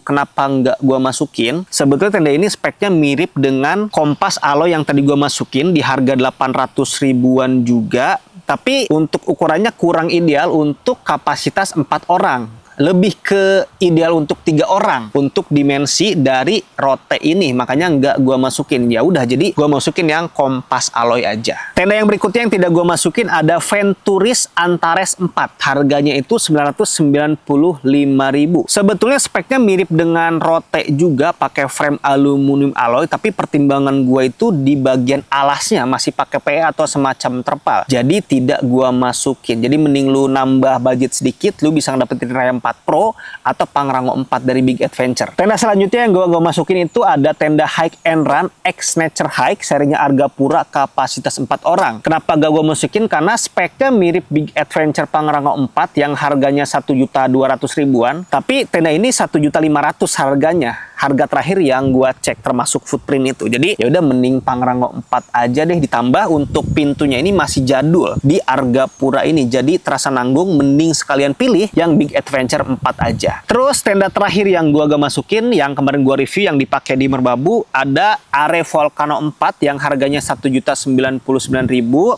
Kenapa nggak gua masukin? Sebetulnya tenda ini speknya mirip dengan Kompas Alloy yang tadi gua masukin di harga 800 ribuan juga, tapi untuk ukurannya kurang ideal untuk kapasitas 4 orang. Lebih ke ideal untuk 3 orang untuk dimensi dari Rote ini, makanya nggak gua masukin. Ya udah, jadi gua masukin yang Kompas Alloy aja. Tenda yang berikutnya yang tidak gua masukin ada Venturis Antares 4, harganya itu 995.000. Sebetulnya speknya mirip dengan Rote juga, pakai frame aluminium alloy, tapi pertimbangan gua itu di bagian alasnya masih pakai PE atau semacam terpal, jadi tidak gua masukin. Jadi mending lu nambah budget sedikit, lu bisa dapetin Raya 4 Pro atau Pangrango 4 dari Big Adventure. Tenda selanjutnya yang gue masukin itu ada tenda Hike and Run X Nature Hike serinya Argapura kapasitas 4 orang. Kenapa gak gue masukin? Karena speknya mirip Big Adventure Pangrango 4 yang harganya 1.200.000-an, tapi tenda ini 1.500.000 harganya. Harga terakhir yang gua cek termasuk footprint itu. Jadi ya udah mending Pangrango 4 aja deh, ditambah untuk pintunya ini masih jadul di Argapura ini. Jadi terasa nanggung, mending sekalian pilih yang Big Adventure 4 aja. Terus tenda terakhir yang gua gak masukin yang kemarin gua review yang dipakai di Merbabu ada Are Volcano 4 yang harganya 1.099.000.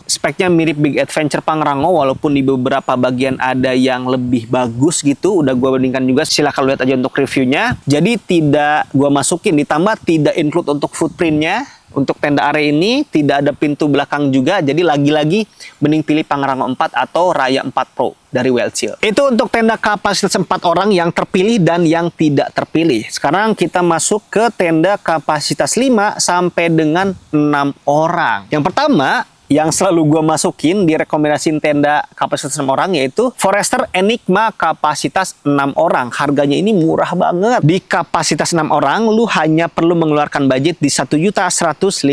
Speknya mirip Big Adventure Pangrango walaupun di beberapa bagian ada yang lebih bagus gitu. Udah gua bandingkan juga, silahkan lihat aja untuk reviewnya. Jadi tidak gua masukin, ditambah tidak include untuk footprintnya. Untuk tenda Are ini tidak ada pintu belakang juga, jadi lagi-lagi mending pilih Pangrango 4 atau Raya 4 Pro dari Welchill. Itu untuk tenda kapasitas 4 orang yang terpilih dan yang tidak terpilih. Sekarang kita masuk ke tenda kapasitas 5 sampai dengan 6 orang. Yang pertama yang selalu gue masukin di rekomendasi tenda kapasitas 6 orang yaitu Forester Enigma kapasitas 6 orang. Harganya ini murah banget. Di kapasitas 6 orang lu hanya perlu mengeluarkan budget di 1.150.000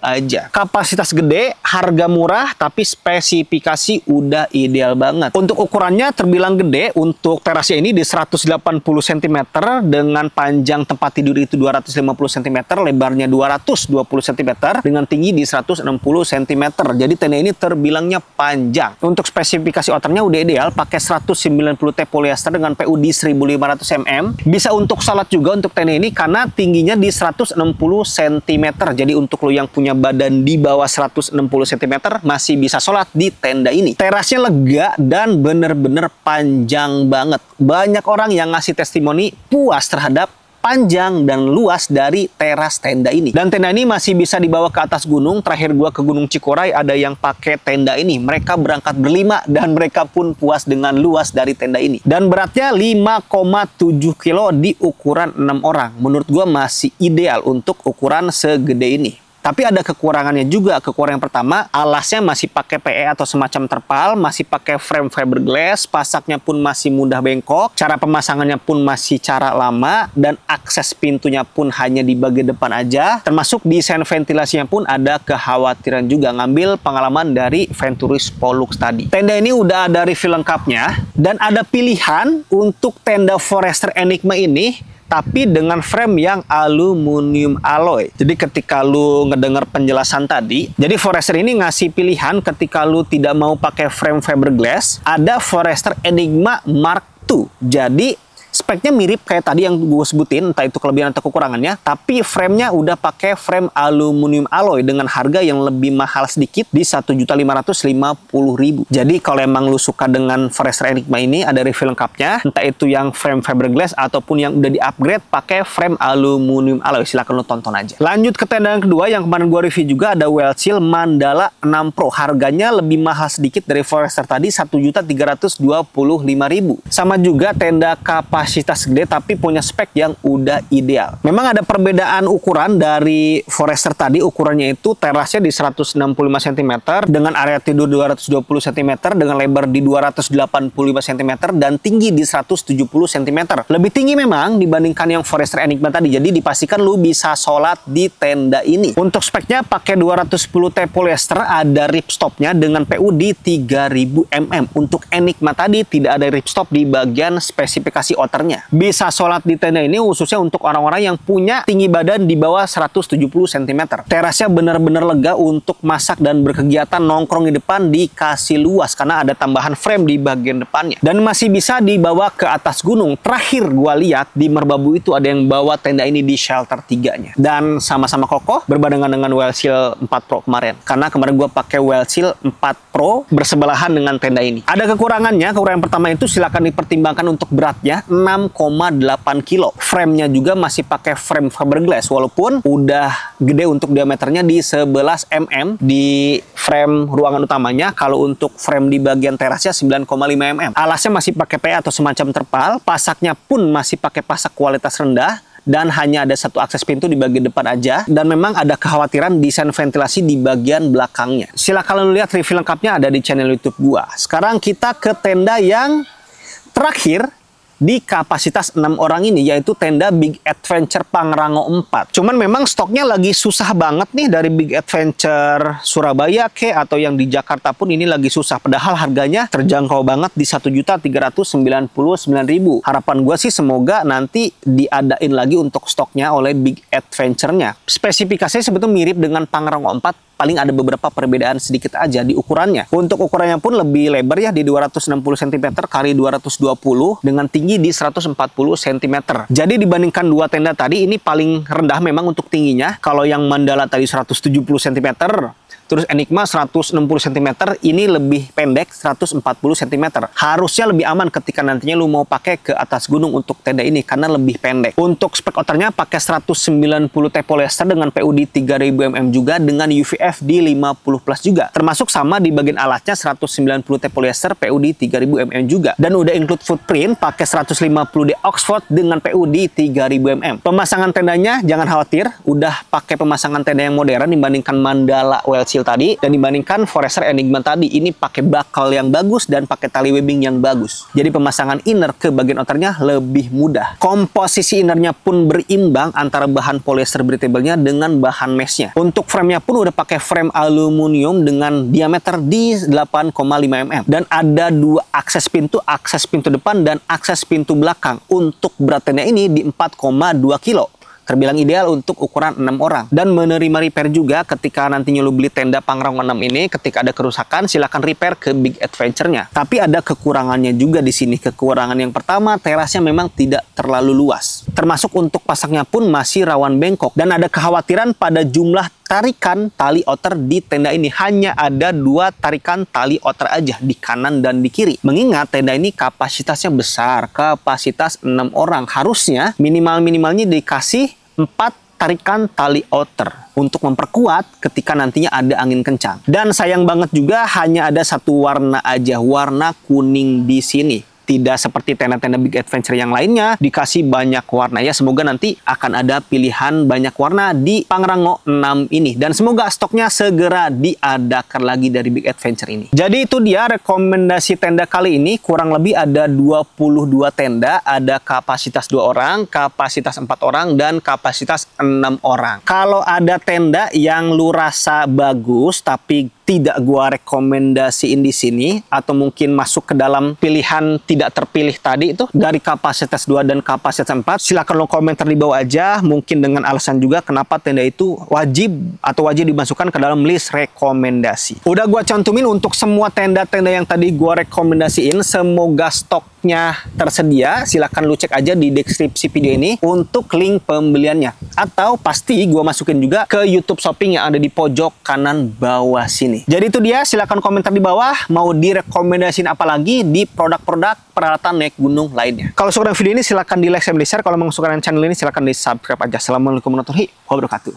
aja. Kapasitas gede, harga murah, tapi spesifikasi udah ideal banget. Untuk ukurannya terbilang gede. Untuk terasnya ini di 180 cm dengan panjang tempat tidur itu 250 cm, lebarnya 220 cm dengan tinggi di 160 cm. Jadi tenda ini terbilangnya panjang. Untuk spesifikasi outernya udah ideal, pakai 190 T polyester dengan PU di 1500 mm. Bisa untuk salat juga untuk tenda ini karena tingginya di 160 cm. Jadi untuk lo yang punya badan di bawah 160 cm masih bisa sholat di tenda ini. Terasnya lega dan bener-bener panjang banget. Banyak orang yang ngasih testimoni puas terhadap panjang dan luas dari teras tenda ini. Dan tenda ini masih bisa dibawa ke atas gunung. Terakhir gua ke Gunung Cikoray ada yang pakai tenda ini. Mereka berangkat berlima dan mereka pun puas dengan luas dari tenda ini. Dan beratnya 5,7 kilo di ukuran 6 orang. Menurut gua masih ideal untuk ukuran segede ini. Tapi ada kekurangannya juga. Kekurangan yang pertama, alasnya masih pakai PE atau semacam terpal, masih pakai frame fiberglass, pasaknya pun masih mudah bengkok, cara pemasangannya pun masih cara lama, dan akses pintunya pun hanya di bagian depan aja. Termasuk desain ventilasinya pun ada kekhawatiran juga, ngambil pengalaman dari Venturis Pollux tadi. Tenda ini udah ada review lengkapnya, dan ada pilihan untuk tenda Forester Enigma ini tapi dengan frame yang aluminium alloy. Jadi ketika lu ngedenger penjelasan tadi, jadi Forester ini ngasih pilihan ketika lu tidak mau pakai frame fiberglass, ada Forester Enigma Mark II. Jadi speknya mirip kayak tadi yang gue sebutin, entah itu kelebihan atau kekurangannya, tapi framenya udah pakai frame aluminium alloy dengan harga yang lebih mahal sedikit di 1.550.000. Jadi kalau emang lu suka dengan Forester Enigma ini, ada review lengkapnya, entah itu yang frame fiberglass ataupun yang udah di-upgrade pakai frame aluminium alloy. Silahkan lu tonton aja. Lanjut ke tenda yang kedua, yang kemarin gue review juga ada Welchill Mandala 6 Pro. Harganya lebih mahal sedikit dari Forester tadi, 1.325.000. Sama juga tenda kapasitas gede tapi punya spek yang udah ideal. Memang ada perbedaan ukuran dari Forester tadi. Ukurannya itu terasnya di 165 cm dengan area tidur 220 cm dengan lebar di 285 cm dan tinggi di 170 cm. Lebih tinggi memang dibandingkan yang Forester Enigma tadi. Jadi dipastikan lu bisa sholat di tenda ini. Untuk speknya pakai 210 T polyester, ada ripstopnya dengan PU di 3000 mm. Untuk Enigma tadi tidak ada ripstop di bagian spesifikasi outernya. Bisa sholat di tenda ini khususnya untuk orang-orang yang punya tinggi badan di bawah 170 cm. Terasnya benar-benar lega untuk masak dan berkegiatan, nongkrong di depan dikasih luas karena ada tambahan frame di bagian depannya. Dan masih bisa dibawa ke atas gunung. Terakhir gua lihat di Merbabu itu ada yang bawa tenda ini di shelter 3-nya. Dan sama-sama kokoh berbarengan dengan Welchill 4 Pro kemarin. Karena kemarin gua pakai Welchill 4 Pro bersebelahan dengan tenda ini. Ada kekurangannya. Kekurangan pertama itu silakan dipertimbangkan untuk beratnya, 6,8 kilo. Framenya juga masih pakai frame fiberglass walaupun udah gede untuk diameternya di 11 mm di frame ruangan utamanya. Kalau untuk frame di bagian terasnya 9,5 mm. Alasnya masih pakai PE atau semacam terpal. Pasaknya pun masih pakai pasak kualitas rendah. Dan hanya ada satu akses pintu di bagian depan aja. Dan memang ada kekhawatiran desain ventilasi di bagian belakangnya. Silahkan lihat review lengkapnya ada di channel YouTube gua. Sekarang kita ke tenda yang Terakhir, di kapasitas 6 orang ini, yaitu tenda Big Adventure Pangrango 4. Cuman memang stoknya lagi susah banget nih dari Big Adventure Surabaya atau yang di Jakarta pun ini lagi susah. Padahal harganya terjangkau banget di 1.399.000. Harapan gue sih semoga nanti diadain lagi untuk stoknya oleh Big Adventure-nya. Spesifikasinya sebetulnya mirip dengan Pangrango 4. Paling ada beberapa perbedaan sedikit aja di ukurannya. Untuk ukurannya pun lebih lebar ya, di 260 cm kali 220 dengan tinggi di 140 cm. Jadi dibandingkan dua tenda tadi, ini paling rendah memang untuk tingginya. Kalau yang Mandala tadi 170 cm, terus Enigma 160 cm, ini lebih pendek 140 cm. Harusnya lebih aman ketika nantinya lu mau pakai ke atas gunung untuk tenda ini karena lebih pendek. Untuk spek outernya pakai 190 T polyester dengan PU di 3000 mm juga dengan UVF di 50 plus juga. Termasuk sama di bagian alatnya 190 T polyester PU di 3000 mm juga. Dan udah include footprint pakai 150 D Oxford dengan PU di 3000 mm. Pemasangan tendanya jangan khawatir, udah pakai pemasangan tenda yang modern dibandingkan Mandala Well Seal tadi, dan dibandingkan Forester Enigma tadi, ini pakai bakal yang bagus dan pakai tali webbing yang bagus. Jadi pemasangan inner ke bagian outernya lebih mudah. Komposisi innernya pun berimbang antara bahan polyester breathable-nya dengan bahan mesh-nya. Untuk frame-nya pun udah pakai frame aluminium dengan diameter di 8,5 mm. Dan ada dua akses pintu depan dan akses pintu belakang. Untuk berat tenda ini di 4,2 kilo. Terbilang ideal untuk ukuran 6 orang. Dan menerima repair juga ketika nantinya lu beli tenda Pangrango 6 ini, ketika ada kerusakan silahkan repair ke Big Adventure-nya. Tapi ada kekurangannya juga di sini. Kekurangan yang pertama, terasnya memang tidak terlalu luas. Termasuk untuk pasangnya pun masih rawan bengkok. Dan ada kekhawatiran pada jumlah tarikan tali outer di tenda ini. Hanya ada 2 tarikan tali outer aja di kanan dan di kiri. Mengingat tenda ini kapasitasnya besar, kapasitas 6 orang. Harusnya minimalnya dikasih 4 tarikan tali outer untuk memperkuat ketika nantinya ada angin kencang. Dan sayang banget juga hanya ada satu warna aja, warna kuning di sini. Tidak seperti tenda-tenda Big Adventure yang lainnya dikasih banyak warna ya. Semoga nanti akan ada pilihan banyak warna di Pangrango 6 ini. Dan semoga stoknya segera diadakan lagi dari Big Adventure ini. Jadi itu dia rekomendasi tenda kali ini. Kurang lebih ada 22 tenda. Ada kapasitas 2 orang, kapasitas 4 orang, dan kapasitas 6 orang. Kalau ada tenda yang lu rasa bagus tapi tidak gua rekomendasiin di sini, atau mungkin masuk ke dalam pilihan tidak terpilih tadi itu dari kapasitas 2 dan kapasitas 4, silakan lo komentar di bawah aja, mungkin dengan alasan juga kenapa tenda itu wajib dimasukkan ke dalam list rekomendasi. Udah gua cantumin untuk semua tenda-tenda yang tadi gua rekomendasiin, semoga stoknya tersedia. Silakan lu cek aja di deskripsi video ini untuk link pembeliannya, atau pasti gua masukin juga ke YouTube Shopping yang ada di pojok kanan bawah sini. Jadi itu dia, silakan komentar di bawah mau direkomendasiin apa lagi di produk-produk peralatan naik gunung lainnya. Kalau suka dengan video ini silakan di like dan di share. Kalau suka dengan channel ini silakan di subscribe aja. Assalamualaikum warahmatullahi wabarakatuh.